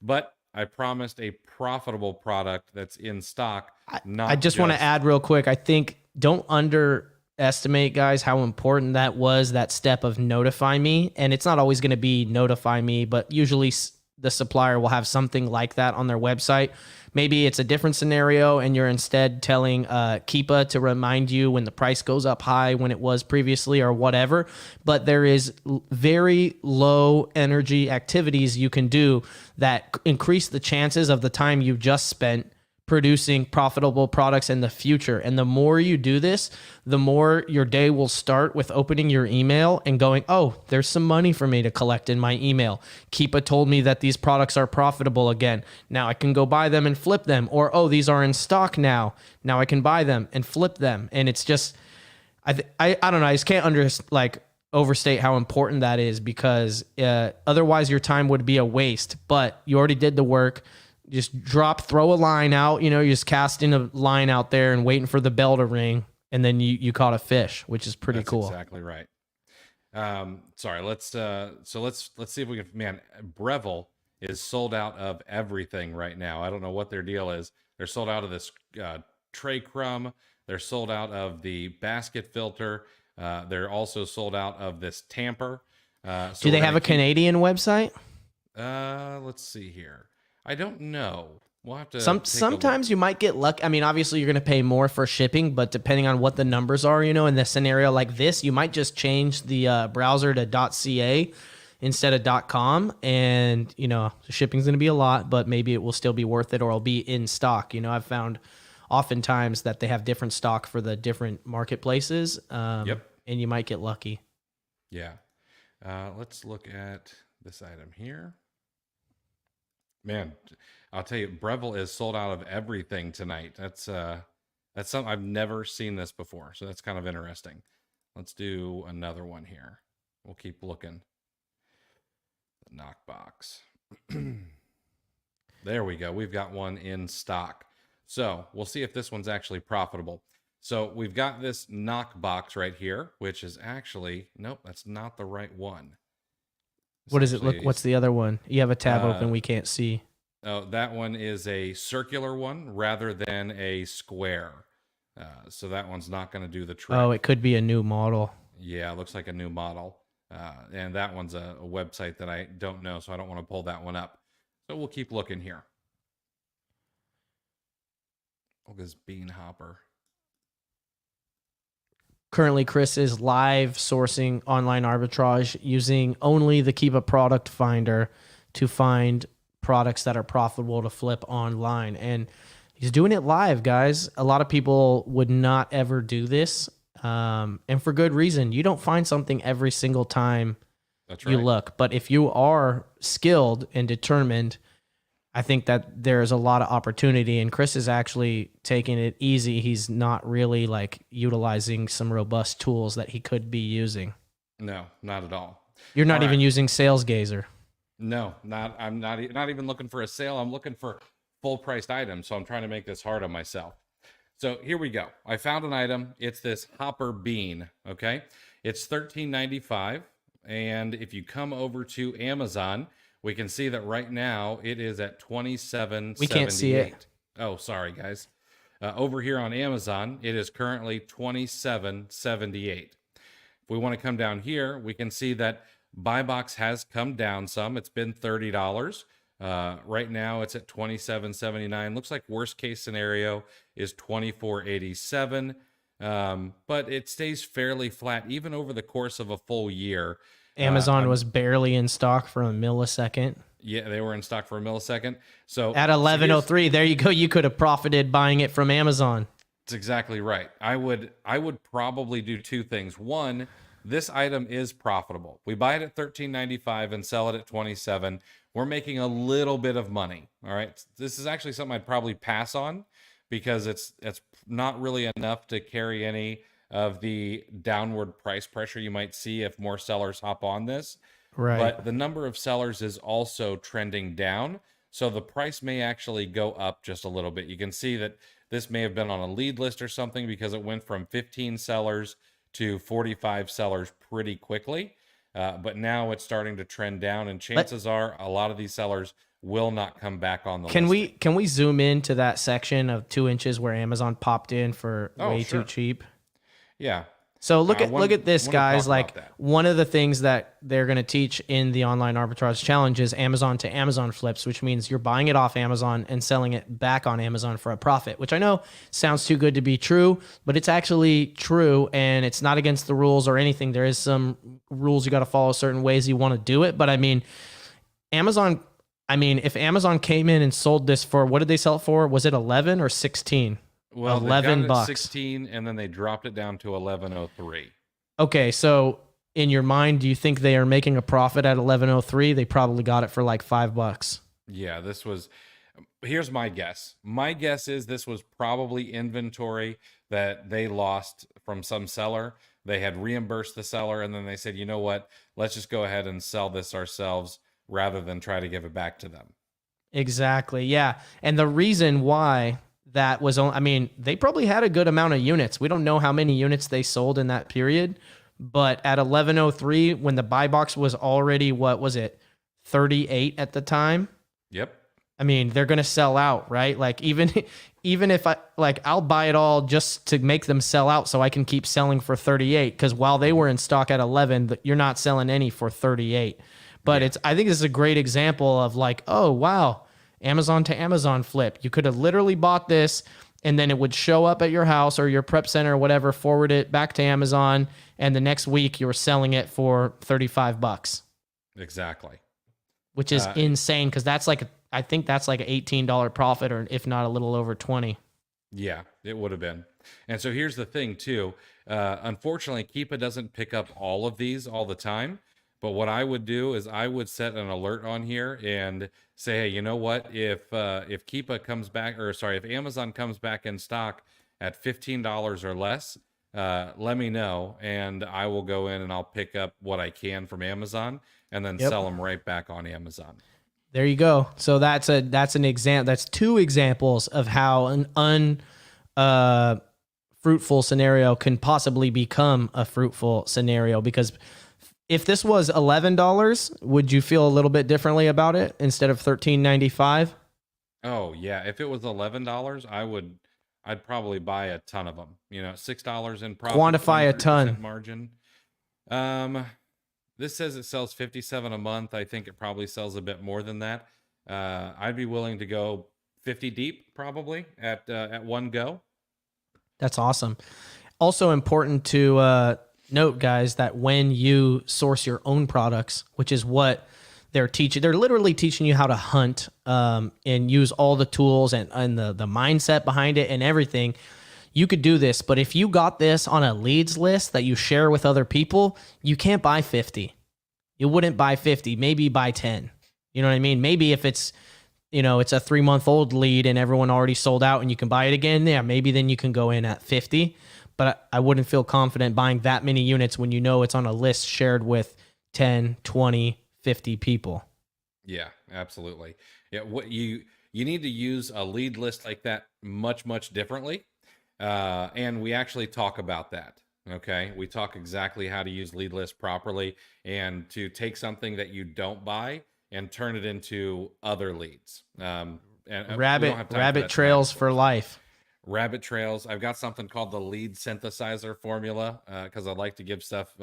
Speaker 2: But I promised a profitable product that's in stock.
Speaker 1: I just want to add real quick. I think don't underestimate, guys, how important that was, that step of notify me. And it's not always going to be notify me, but usually the supplier will have something like that on their website. Maybe it's a different scenario and you're instead telling Keepa to remind you when the price goes up high when it was previously or whatever. But there is very low energy activities you can do that increase the chances of the time you just spent producing profitable products in the future. And the more you do this, the more your day will start with opening your email and going, oh, there's some money for me to collect in my email. Keepa told me that these products are profitable again. Now I can go buy them and flip them. Or, oh, these are in stock now. Now I can buy them and flip them. And it's just, I don't know. I just can't overstate how important that is, because otherwise your time would be a waste, but you already did the work. Just throw a line out, you're just casting a line out there and waiting for the bell to ring. And then you caught a fish, which is pretty cool.
Speaker 2: Exactly right. Sorry. Let's see if we can, man, Breville is sold out of everything right now. I don't know what their deal is. They're sold out of this, tray crumb. They're sold out of the basket filter. They're also sold out of this tamper.
Speaker 1: Do they have a Canadian website?
Speaker 2: Let's see here. I don't know. We'll have to.
Speaker 1: Sometimes you might get lucky. I mean, obviously you're going to pay more for shipping, but depending on what the numbers are, in the scenario like this, you might just change the browser to .ca instead of .com, and the shipping's going to be a lot, but maybe it will still be worth it, or it'll be in stock. I've found oftentimes that they have different stock for the different marketplaces.
Speaker 2: Yep.
Speaker 1: And you might get lucky.
Speaker 2: Yeah. Let's look at this item here. Man, I'll tell you, Breville is sold out of everything tonight. That's something I've never seen this before, so that's kind of interesting. Let's do another one here. We'll keep looking. The knockbox. There we go. We've got one in stock. So we'll see if this one's actually profitable. So we've got this knockbox right here, which is actually, nope, that's not the right one.
Speaker 1: What does it look? What's the other one? You have a tab open. We can't see.
Speaker 2: Oh, that one is a circular one rather than a square. So that one's not going to do the trick.
Speaker 1: Oh, it could be a new model.
Speaker 2: Yeah, it looks like a new model. And that one's a website that I don't know, so I don't want to pull that one up. So we'll keep looking here. Look at this bean hopper.
Speaker 1: Currently, Chris is live sourcing online arbitrage using only the Keepa product finder to find products that are profitable to flip online. And he's doing it live, guys. A lot of people would not ever do this. And for good reason. You don't find something every single time you look. But if you are skilled and determined, I think that there's a lot of opportunity, and Chris is actually taking it easy. He's not really utilizing some robust tools that he could be using.
Speaker 2: No, not at all.
Speaker 1: You're not even using Sales Gazer.
Speaker 2: No, I'm not even looking for a sale. I'm looking for full priced items. So I'm trying to make this hard on myself. So here we go. I found an item. It's this hopper bean. Okay. It's $13.95. And if you come over to Amazon, we can see that right now it is at $27.78.
Speaker 1: We can't see it.
Speaker 2: Oh, sorry, guys. Over here on Amazon, it is currently $27.78. If we want to come down here, we can see that Buy Box has come down some. It's been $30. Right now, it's at $27.79. Looks like worst case scenario is $24.87. But it stays fairly flat even over the course of a full year.
Speaker 1: Amazon was barely in stock for a millisecond.
Speaker 2: Yeah, they were in stock for a millisecond. So
Speaker 1: At 1103, there you go. You could have profited buying it from Amazon.
Speaker 2: that's exactly right. I would probably do two things. One, this item is profitable. We buy it at $13.95 and sell it at 27. We're making a little bit of money. All right. This is actually something I'd probably pass on because it's not really enough to carry any of the downward price pressure you might see if more sellers hop on this.
Speaker 1: Right.
Speaker 2: But the number of sellers is also trending down. So the price may actually go up just a little bit. You can see that this may have been on a lead list or something because it went from 15 sellers to 45 sellers pretty quickly. But now it's starting to trend down, and chances are a lot of these sellers will not come back on the list.
Speaker 1: Can we zoom into that section of 2 inches where Amazon popped in for way
Speaker 2: sure.
Speaker 1: too cheap?
Speaker 2: Yeah.
Speaker 1: So look at this, guys. Like
Speaker 2: that.
Speaker 1: one of the things that they're going to teach in the online arbitrage challenge is Amazon to Amazon flips, which means you're buying it off Amazon and selling it back on Amazon for a profit, which I know sounds too good to be true, but it's actually true, and it's not against the rules or anything. There is some rules you got to follow, certain ways you want to do it. But I mean, if Amazon came in and sold this for, what did they sell it for? Was it 11 or 16?
Speaker 2: Well,
Speaker 1: $11 bucks.
Speaker 2: 16, and then they dropped it down to 1103.
Speaker 1: Okay, so in your mind, do you think they are making a profit at 1103? They probably got it for like $5.
Speaker 2: Yeah, here's my guess. My guess is this was probably inventory that they lost from some seller. They had reimbursed the seller, and then they said, you know what? Let's just go ahead and sell this ourselves rather than try to give it back to them.
Speaker 1: Exactly, yeah. And the reason why that was, they probably had a good amount of units. We don't know how many units they sold in that period, but at 1103, when the buy box was already, what was it, 38 at the time?
Speaker 2: Yep.
Speaker 1: I mean, they're going to sell out, right? Like even if I'll buy it all just to make them sell out so I can keep selling for 38, because while they were in stock at 11, you're not selling any for 38. But
Speaker 2: Yeah.
Speaker 1: I think this is a great example of like, oh, wow, Amazon to Amazon flip. You could have literally bought this and then it would show up at your house or your prep center or whatever, forward it back to Amazon, and the next week you were selling it for $35.
Speaker 2: Exactly.
Speaker 1: Which is insane, because I think that's like an $18 profit, or if not a little over 20.
Speaker 2: Yeah, it would have been. And so here's the thing too. Unfortunately, Keepa doesn't pick up all of these all the time. But what I would do is I would set an alert on here and say, hey, you know what? If Keepa comes back, if Amazon comes back in stock at $15 or less, let me know, and I will go in and I'll pick up what I can from Amazon and then sell them right back on Amazon.
Speaker 1: There you go. So that's an example. That's two examples of how an fruitful scenario can possibly become a fruitful scenario. Because if this was $11, would you feel a little bit differently about it instead of $13.95?
Speaker 2: Oh yeah, if it was $11, I'd probably buy a ton of them. $6 in profit.
Speaker 1: Quantify a ton.
Speaker 2: Margin. This says it sells 57 a month. I think it probably sells a bit more than that. I'd be willing to go 50 deep probably at one go.
Speaker 1: That's awesome. Also important to note, guys, that when you source your own products, which is what they're teaching, they're literally teaching you how to hunt and use all the tools and the mindset behind it and everything. You could do this, but if you got this on a leads list that you share with other people, you can't buy 50. You wouldn't buy 50, maybe buy 10. You know what I mean? Maybe if it's, it's a 3-month-old lead and everyone already sold out and you can buy it again, yeah, maybe then you can go in at 50. But I wouldn't feel confident buying that many units when you know it's on a list shared with 10, 20, 50 people.
Speaker 2: Yeah, absolutely. Yeah, what you need to use a lead list like that much, much differently. And we actually talk about that. Okay. We talk exactly how to use lead lists properly and to take something that you don't buy and turn it into other leads. And
Speaker 1: rabbit trails for life.
Speaker 2: Rabbit trails. I've got something called the lead synthesizer formula because I like to give stuff,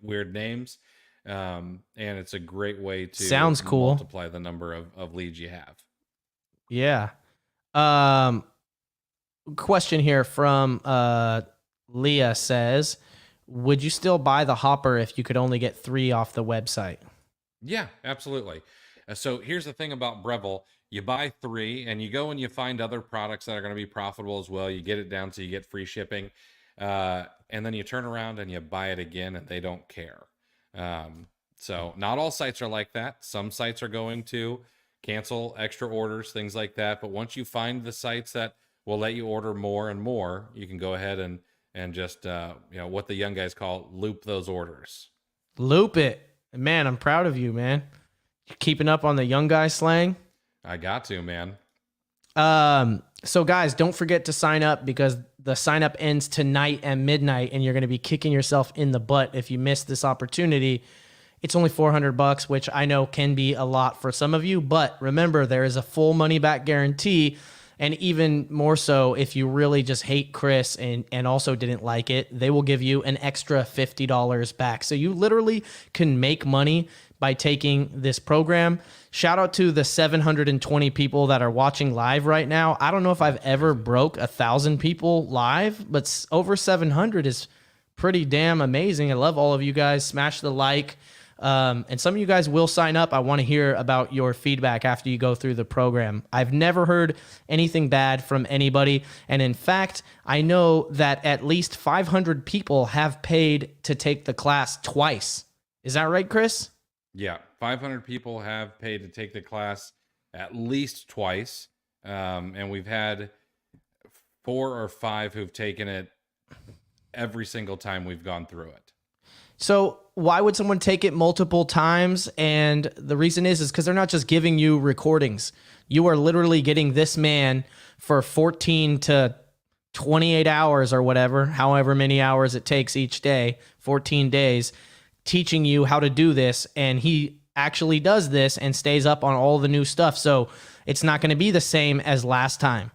Speaker 2: weird names. And it's a great way to
Speaker 1: Sounds cool.
Speaker 2: multiply the number of leads you have.
Speaker 1: Yeah. Question here from Leah says, would you still buy the hopper if you could only get 3 off the website?
Speaker 2: Yeah, absolutely. So here's the thing about Breville. You buy 3 and you go and you find other products that are going to be profitable as well. You get it down so you get free shipping. And then you turn around and you buy it again and they don't care. So not all sites are like that. Some sites are going to cancel extra orders, things like that. But once you find the sites that will let you order more and more, you can go ahead and just what the young guys call loop those orders.
Speaker 1: Loop it. Man, I'm proud of you, man. You keeping up on the young guy slang?
Speaker 2: I got to, man.
Speaker 1: So guys, don't forget to sign up because the sign up ends tonight at midnight and you're going to be kicking yourself in the butt if you miss this opportunity. It's only $400, which I know can be a lot for some of you, but remember there is a full money back guarantee. And even more so, if you really just hate Chris and also didn't like it, they will give you an extra $50 back. So you literally can make money by taking this program. Shout out to the 720 people that are watching live right now. I don't know if I've ever broke 1,000 people live, but over 700 is pretty damn amazing. I love all of you guys. Smash the like. And some of you guys will sign up. I want to hear about your feedback after you go through the program. I've never heard anything bad from anybody. And in fact, I know that at least 500 people have paid to take the class twice. Is that right, Chris?
Speaker 2: Yeah, 500 people have paid to take the class at least twice. And we've had 4 or 5 who've taken it every single time we've gone through it.
Speaker 1: So why would someone take it multiple times? And the reason is because they're not just giving you recordings. You are literally getting this man for 14 to 28 hours or whatever, however many hours it takes each day, 14 days, teaching you how to do this. And he actually does this and stays up on all the new stuff. So it's not going to be the same as last time.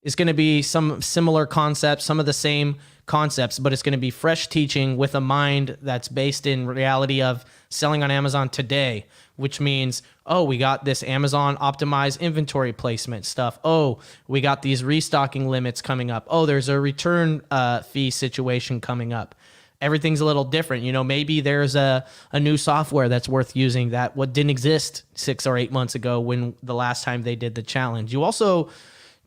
Speaker 1: It's going to be some similar concepts, some of the same concepts, but it's going to be fresh teaching with a mind that's based in reality of selling on Amazon today, which means, oh, we got this Amazon optimized inventory placement stuff. Oh, we got these restocking limits coming up. Oh, there's a return fee situation coming up. Everything's a little different. Maybe there's a new software that's worth using that what didn't exist 6 or 8 months ago when the last time they did the challenge. You also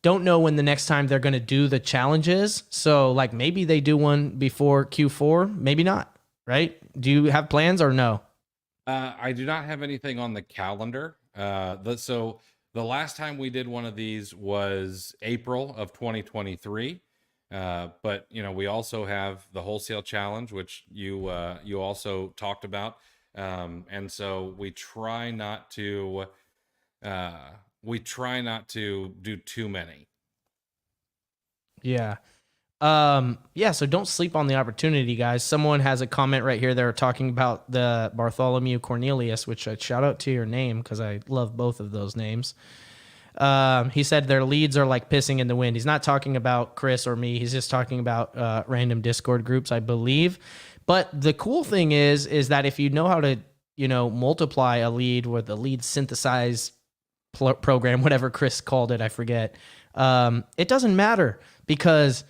Speaker 1: don't know when the next time they're going to do the challenges. So like maybe they do one before Q4, maybe not, right? Do you have plans or no?
Speaker 2: I do not have anything on the calendar. So the last time we did one of these was April of 2023. But we also have the wholesale challenge, which you also talked about. And so we try not to do too many.
Speaker 1: Yeah. So don't sleep on the opportunity, guys. Someone has a comment right here. They're talking about the Bartholomew Cornelius, which I shout out to your name because I love both of those names. He said their leads are like pissing in the wind. He's not talking about Chris or me. He's just talking about random Discord groups, I believe. But the cool thing is that if you know how to, multiply a lead with a lead synthesize program, whatever Chris called it, I forget. It doesn't matter because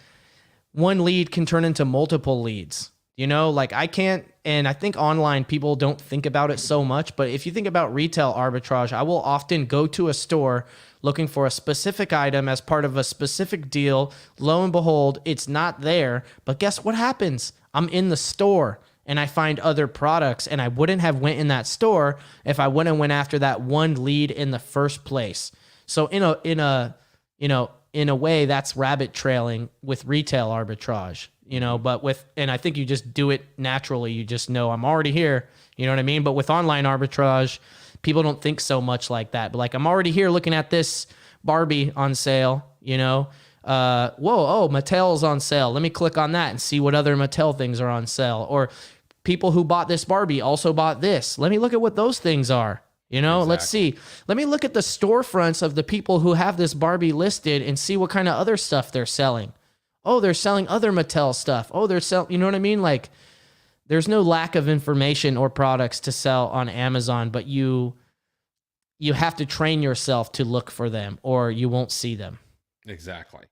Speaker 1: one lead can turn into multiple leads. I can't, and I think online people don't think about it so much, but if you think about retail arbitrage, I will often go to a store looking for a specific item as part of a specific deal. Lo and behold, it's not there, but guess what happens? I'm in the store and I find other products, and I wouldn't have went in that store if I wouldn't went after that one lead in the first place. So in a way, that's rabbit trailing with retail arbitrage, and I think you just do it naturally. You just know I'm already here. You know what I mean? But with online arbitrage, people don't think so much like that. But like, I'm already here looking at this Barbie on sale, Mattel's on sale. Let me click on that and see what other Mattel things are on sale. Or people who bought this Barbie also bought this. Let me look at what those things are.
Speaker 2: Exactly.
Speaker 1: Let's see. Let me look at the storefronts of the people who have this Barbie listed and see what kind of other stuff they're selling. Oh, they're selling other Mattel stuff. Oh, they're selling, you know what I mean? Like, there's no lack of information or products to sell on Amazon, but you have to train yourself to look for them or you won't see them.
Speaker 2: Exactly.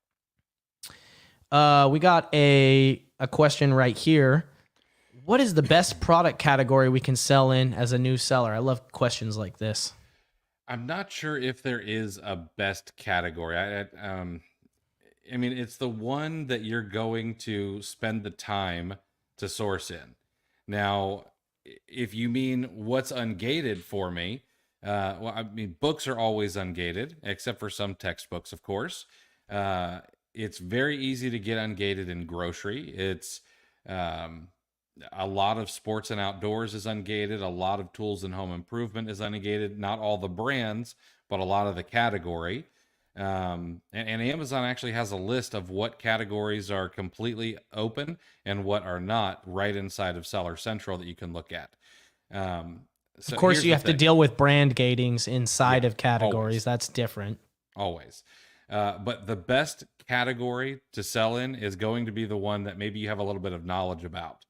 Speaker 1: We got a question right here. What is the best product category we can sell in as a new seller? I love questions like this.
Speaker 2: I'm not sure if there is a best category. I mean, it's the one that you're going to spend the time to source in. Now, if you mean what's ungated for me, well, I mean, books are always ungated, except for some textbooks, of course. Uh, it's very easy to get ungated in grocery. It's um, a lot of sports and outdoors is ungated. A lot of tools and home improvement is ungated. Not all the brands, but a lot of the category. And Amazon actually has a list of what categories are completely open and what are not right inside of Seller Central that you can look at. Um,
Speaker 1: Of
Speaker 2: so
Speaker 1: course,
Speaker 2: here's
Speaker 1: you
Speaker 2: the
Speaker 1: have to
Speaker 2: thing.
Speaker 1: deal with brand gatings inside
Speaker 2: Yeah,
Speaker 1: of categories.
Speaker 2: always,
Speaker 1: That's different.
Speaker 2: always. But the best category to sell in is going to be the one that maybe you have a little bit of knowledge about.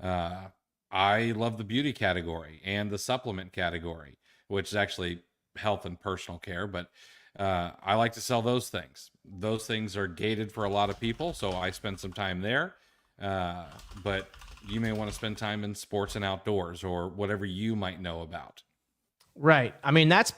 Speaker 2: Uh, I love the beauty category and the supplement category, which is actually health and personal care, but I like to sell those things. Those things are gated for a lot of people, so I spend some time there. Uh, but you may want to spend time in sports and outdoors or whatever you might know about.
Speaker 1: Right. I mean, that's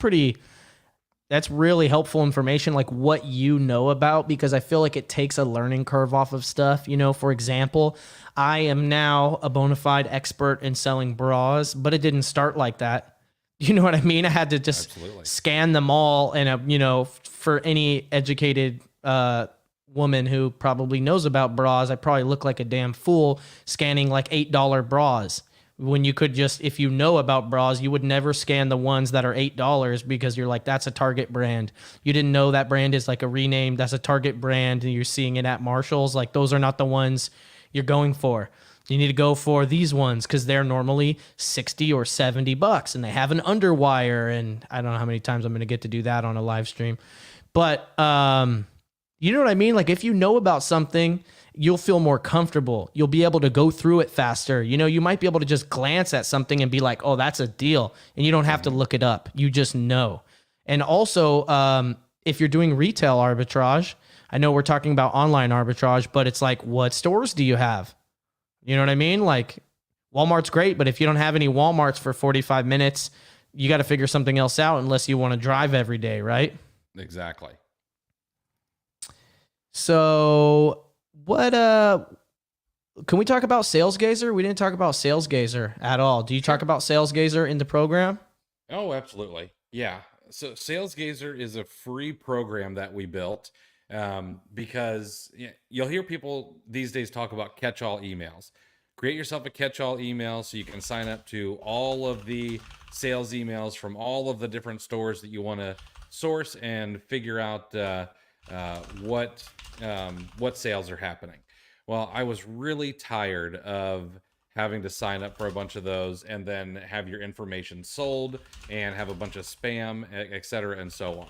Speaker 1: really helpful information, like what you know about, because I feel like it takes a learning curve off of stuff. For example, I am now a bona fide expert in selling bras, but it didn't start like that. You know what I mean? I had to just
Speaker 2: Absolutely.
Speaker 1: scan them all, and for any educated woman who probably knows about bras, I probably look like a damn fool scanning like $8 bras when you could just, if you know about bras, you would never scan the ones that are $8 because you're like, that's a Target brand. You didn't know that brand is like a rename, that's a Target brand, and you're seeing it at Marshall's. Like, those are not the ones you're going for. You need to go for these ones because they're normally 60 or $70 and they have an underwire. And I don't know how many times I'm going to get to do that on a live stream. But you know what I mean? Like, if you know about something, you'll feel more comfortable. You'll be able to go through it faster. You might be able to just glance at something and be like, oh, that's a deal. And you don't have to look it up. You just know. And also, if you're doing retail arbitrage, I know we're talking about online arbitrage, but it's like, what stores do you have? You know what I mean? Like, Walmart's great, but if you don't have any Walmarts for 45 minutes, you got to figure something else out unless you want to drive every day, right?
Speaker 2: Exactly.
Speaker 1: So what can we talk about SalesGazer? We didn't talk about SalesGazer at all. Do you talk about SalesGazer in the program?
Speaker 2: Oh, absolutely. Yeah. So SalesGazer is a free program that we built because you'll hear people these days talk about catch-all emails. Create yourself a catch-all email so you can sign up to all of the sales emails from all of the different stores that you want to source and figure out what sales are happening. Well, I was really tired of having to sign up for a bunch of those and then have your information sold and have a bunch of spam, et cetera, and so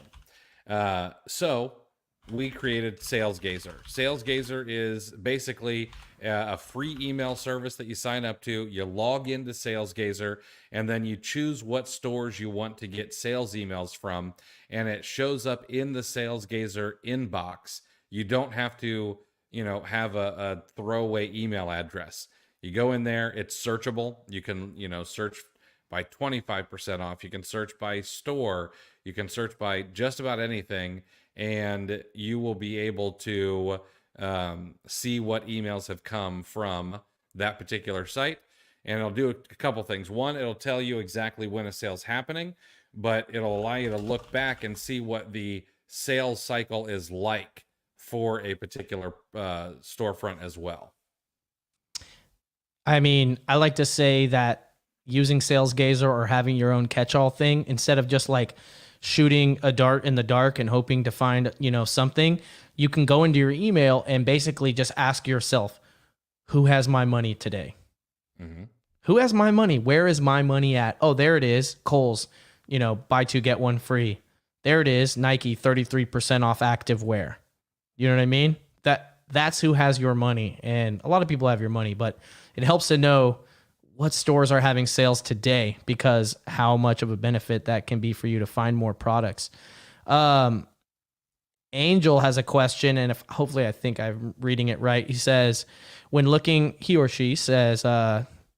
Speaker 2: on. So we created SalesGazer. SalesGazer is basically a free email service that you sign up to. You log into SalesGazer, and then you choose what stores you want to get sales emails from, and it shows up in the SalesGazer inbox. You don't have to, have a throwaway email address. You go in there, it's searchable. You can, search by 25% off. You can search by store. You can search by just about anything, and you will be able to see what emails have come from that particular site. And it'll do a couple things. One, it'll tell you exactly when a sale's happening, but it'll allow you to look back and see what the sales cycle is like for a particular storefront as well.
Speaker 1: I mean, I like to say that using SalesGazer or having your own catch-all thing, instead of just like shooting a dart in the dark and hoping to find, something, you can go into your email and basically just ask yourself, who has my money today?
Speaker 2: Mm-hmm.
Speaker 1: Who has my money? Where is my money at? Oh, there it is. Kohl's, buy two, get one free. There it is. Nike, 33% off active wear. You know what I mean? That's who has your money. And a lot of people have your money, but it helps to know what stores are having sales today, because how much of a benefit that can be for you to find more products. Angel has a question, and hopefully I think I'm reading it right. He says, he or she says,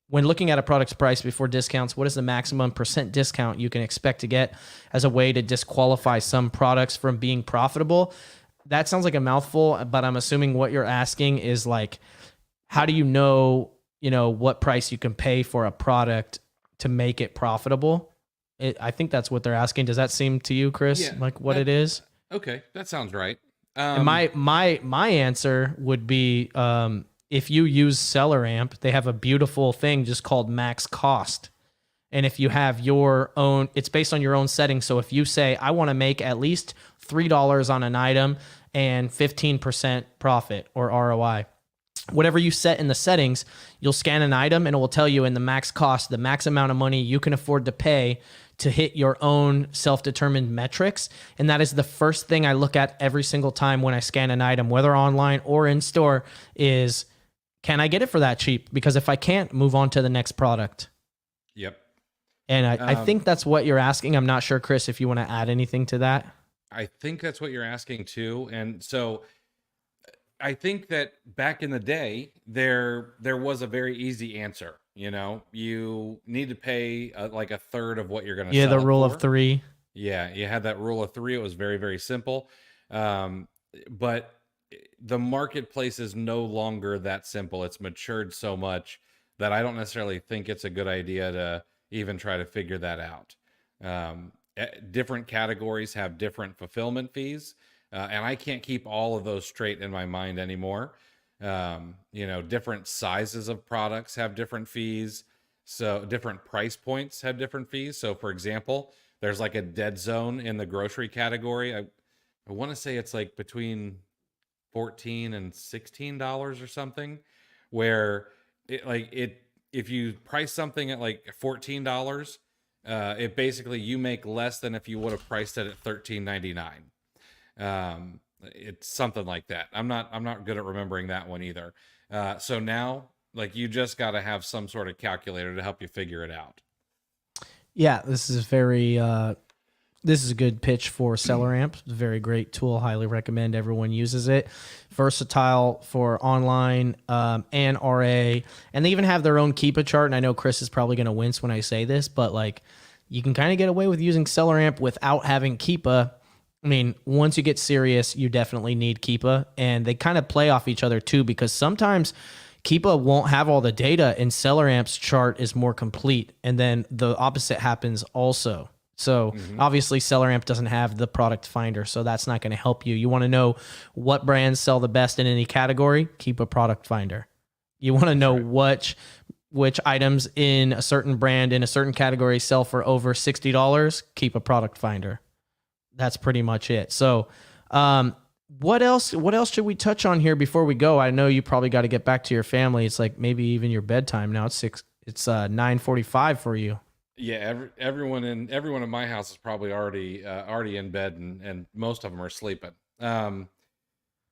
Speaker 1: when looking at a product's price before discounts, what is the maximum percent discount you can expect to get as a way to disqualify some products from being profitable? That sounds like a mouthful, but I'm assuming what you're asking is like, how do you know, what price you can pay for a product to make it profitable? I think that's what they're asking. Does that seem to you, Chris,
Speaker 2: Yeah,
Speaker 1: like what it is?
Speaker 2: okay, that sounds right.
Speaker 1: And my answer would be, if you use SellerAmp, they have a beautiful thing just called max cost. And if you have your own, it's based on your own settings. So if you say, I want to make at least $3 on an item and 15% profit or ROI, whatever you set in the settings, you'll scan an item and it will tell you in the max cost, the max amount of money you can afford to pay to hit your own self-determined metrics. And that is the first thing I look at every single time when I scan an item, whether online or in store, is, can I get it for that cheap? Because if I can't, move on to the next product.
Speaker 2: Yep.
Speaker 1: And I think that's what you're asking. I'm not sure, Chris, if you want to add anything to that.
Speaker 2: I think that's what you're asking too. And so I think that back in the day, there was a very easy answer. You need to pay like a third of what you're going to sell
Speaker 1: the rule
Speaker 2: it for.
Speaker 1: of three.
Speaker 2: Yeah, you had that rule of three. It was very, very simple. But the marketplace is no longer that simple. It's matured so much that I don't necessarily think it's a good idea to even try to figure that out. Different categories have different fulfillment fees, and I can't keep all of those straight in my mind anymore. Different sizes of products have different fees. So different price points have different fees. So for example, there's like a dead zone in the grocery category. I want to say it's like between $14 and $16 or something, where if you price something at like $14, it basically, you make less than if you would have priced it at $13.99. It's something like that. I'm not good at remembering that one either. So now, like, you just got to have some sort of calculator to help you figure it out.
Speaker 1: Yeah, this is this is a good pitch for SellerAmp. It's a very great tool. Highly recommend everyone uses it. Versatile for online and RA. And they even have their own Keepa chart. And I know Chris is probably going to wince when I say this, but like, you can kind of get away with using SellerAmp without having Keepa. I mean, once you get serious, you definitely need Keepa. And they kind of play off each other too, because sometimes Keepa won't have all the data and SellerAmp's chart is more complete. And then the opposite happens also. So obviously SellerAmp doesn't have the product finder, so that's not going to help you. You want to know what brands sell the best in any category? Keep a product finder. You want to know which items in a certain brand in a certain category sell for over $60? Keep a product finder. That's pretty much it. So what else should we touch on here before we go? I know you probably got to get back to your family. It's like maybe even your bedtime now. It's 9:45 for you.
Speaker 2: Yeah, everyone in my house is probably already in bed, and most of them are sleeping. I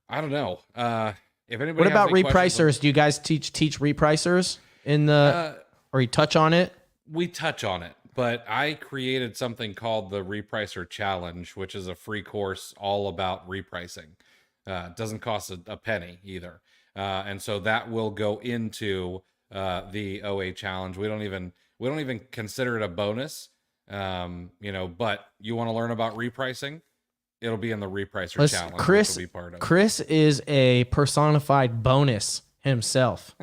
Speaker 2: don't know. If anybody,
Speaker 1: what about
Speaker 2: has any
Speaker 1: repricers? Do you guys teach repricers in the, or you touch on it?
Speaker 2: We touch on it, but I created something called the Repricer Challenge, which is a free course all about repricing. It doesn't cost a penny either, and so that will go into the OA challenge. We don't even consider it a bonus, but you want to learn about repricing, it'll be in the Repricer Challenge.
Speaker 1: Chris,
Speaker 2: will be part of.
Speaker 1: Chris is a personified bonus himself.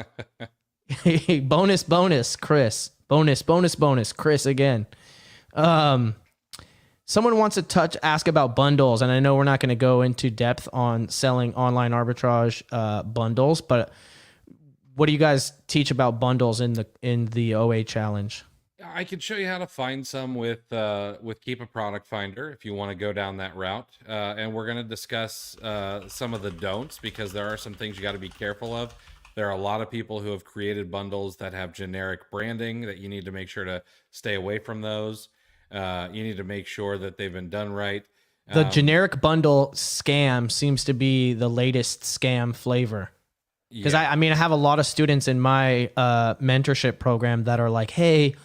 Speaker 1: bonus, Chris. Bonus, Chris again. Someone wants to ask about bundles, and I know we're not going to go into depth on selling online arbitrage bundles, but what do you guys teach about bundles in the OA challenge?
Speaker 2: I can show you how to find some with Keep a Product Finder if you want to go down that route. And we're going to discuss some of the don'ts, because there are some things you got to be careful of. There are a lot of people who have created bundles that have generic branding that you need to make sure to stay away from those. You need to make sure that they've been done right.
Speaker 1: The generic bundle scam seems to be the latest scam flavor. Because I have a lot of students in my mentorship program that are like, hey,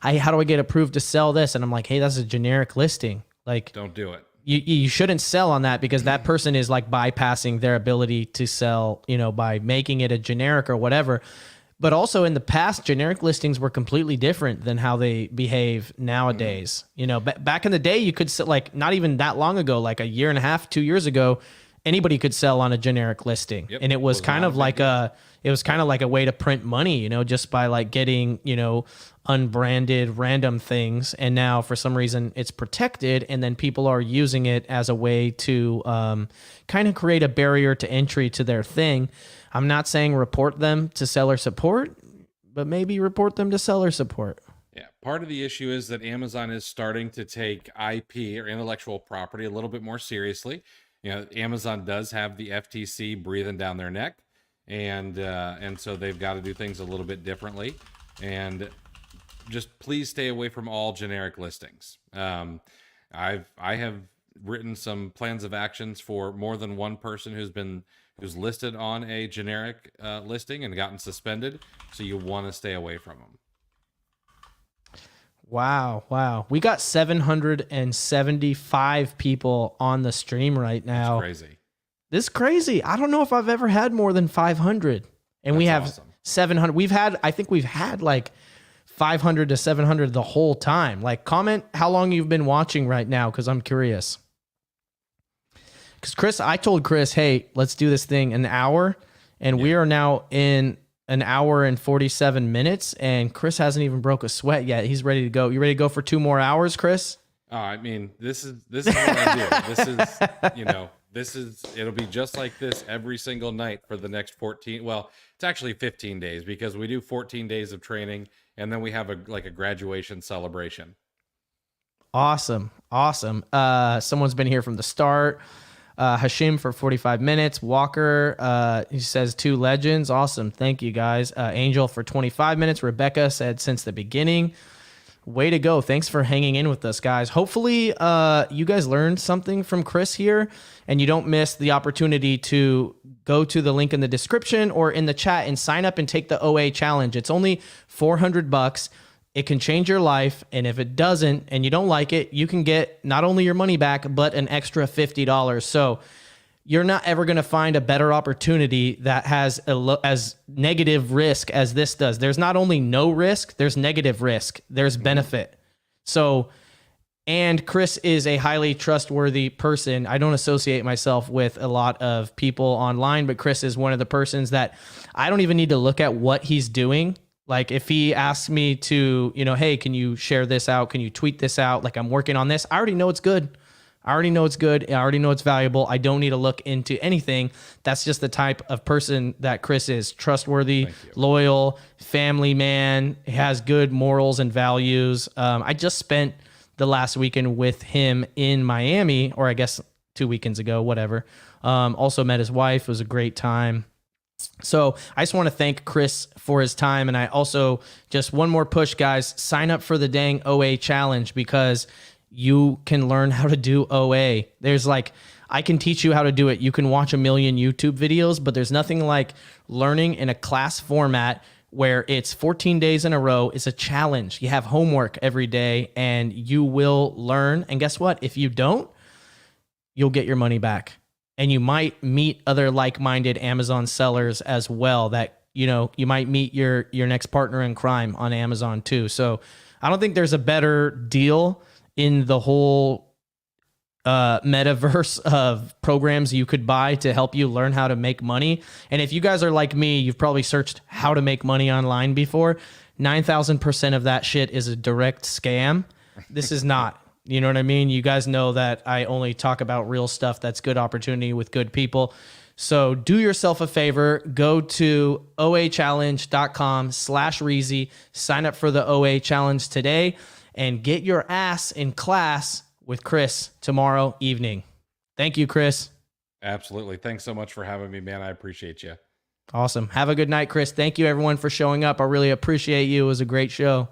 Speaker 1: how do I get approved to sell this? And I'm like, hey, that's a generic listing. Like,
Speaker 2: don't do it.
Speaker 1: You shouldn't sell on that, because that person is like bypassing their ability to sell, by making it a generic or whatever. But also in the past, generic listings were completely different than how they behave nowadays. You know, back in the day, you could sell, like, not even that long ago, like a year and a half, 2 years ago, anybody could sell on a generic listing.
Speaker 2: Yep.
Speaker 1: And it was
Speaker 2: Was
Speaker 1: kind
Speaker 2: not
Speaker 1: of
Speaker 2: a big
Speaker 1: like
Speaker 2: deal.
Speaker 1: it was kind of like a way to print money, you know, just by like getting, you know, unbranded random things. And now for some reason it's protected, and then people are using it as a way to kind of create a barrier to entry to their thing. I'm not saying report them to seller support, but maybe report them to seller support.
Speaker 2: Yeah, part of the issue is that Amazon is starting to take IP or intellectual property a little bit more seriously. You know, Amazon does have the FTC breathing down their neck, and so they've got to do things a little bit differently. And just please stay away from all generic listings. I have written some plans of actions for more than one person who's listed on a generic listing and gotten suspended. So you want to stay away from them.
Speaker 1: Wow. We got 775 people on the stream right now.
Speaker 2: That's crazy.
Speaker 1: This is crazy. I don't know if I've ever had more than 500. And we have
Speaker 2: awesome.
Speaker 1: 700. I think we've had like 500 to 700 the whole time. Like, comment how long you've been watching right now, because I'm curious. Because I told Chris, hey, let's do this thing an hour. And we are now in an hour and 47 minutes, and Chris hasn't even broke a sweat yet. He's ready to go. You ready to go for 2 more hours, Chris?
Speaker 2: I mean, this is what I do. It'll be just like this every single night for the next 14. Well, it's actually 15 days, because we do 14 days of training, and then we have a graduation celebration.
Speaker 1: Awesome. Someone's been here from the start. Hashim for 45 minutes. Walker, he says 2 legends. Awesome. Thank you, guys. Angel for 25 minutes. Rebecca said since the beginning. Way to go. Thanks for hanging in with us, guys. Hopefully you guys learned something from Chris here, and you don't miss the opportunity to go to the link in the description or in the chat and sign up and take the OA challenge. It's only $400. It can change your life, and if it doesn't and you don't like it, you can get not only your money back, but an extra $50. So you're not ever going to find a better opportunity that has as negative risk as this does. There's not only no risk, there's negative risk, there's benefit. So, and Chris is a highly trustworthy person. I don't associate myself with a lot of people online, but Chris is one of the persons that I don't even need to look at what he's doing. Like, if he asks me to, you know, hey, can you share this out? Can you tweet this out? Like, I'm working on this. I already know it's good. I already know it's valuable. I don't need to look into anything. That's just the type of person that Chris is. Trustworthy, loyal, family man, has good morals and values. I just spent the last weekend with him in Miami, or I guess 2 weekends ago, whatever. Also met his wife. It was a great time. So I just want to thank Chris for his time. And I also, just one more push, guys, sign up for the dang OA challenge, because you can learn how to do OA. I can teach you how to do it. You can watch a million YouTube videos, but there's nothing like learning in a class format where it's 14 days in a row. It's a challenge. You have homework every day, and you will learn. And guess what? If you don't, you'll get your money back. And you might meet other like-minded Amazon sellers as well, that, you know, you might meet your next partner in crime on Amazon too. So I don't think there's a better deal in the whole metaverse of programs you could buy to help you learn how to make money. And if you guys are like me, you've probably searched how to make money online before. 9,000% of that shit is a direct scam. This is not. You know what I mean? You guys know that I only talk about real stuff that's good opportunity with good people. So do yourself a favor. Go to oachallenge.com/Reezy. Sign up for the OA challenge today and get your ass in class with Chris tomorrow evening. Thank you, Chris.
Speaker 2: Absolutely. Thanks so much for having me, man. I appreciate you.
Speaker 1: Awesome. Have a good night, Chris. Thank you, everyone, for showing up. I really appreciate you. It was a great show.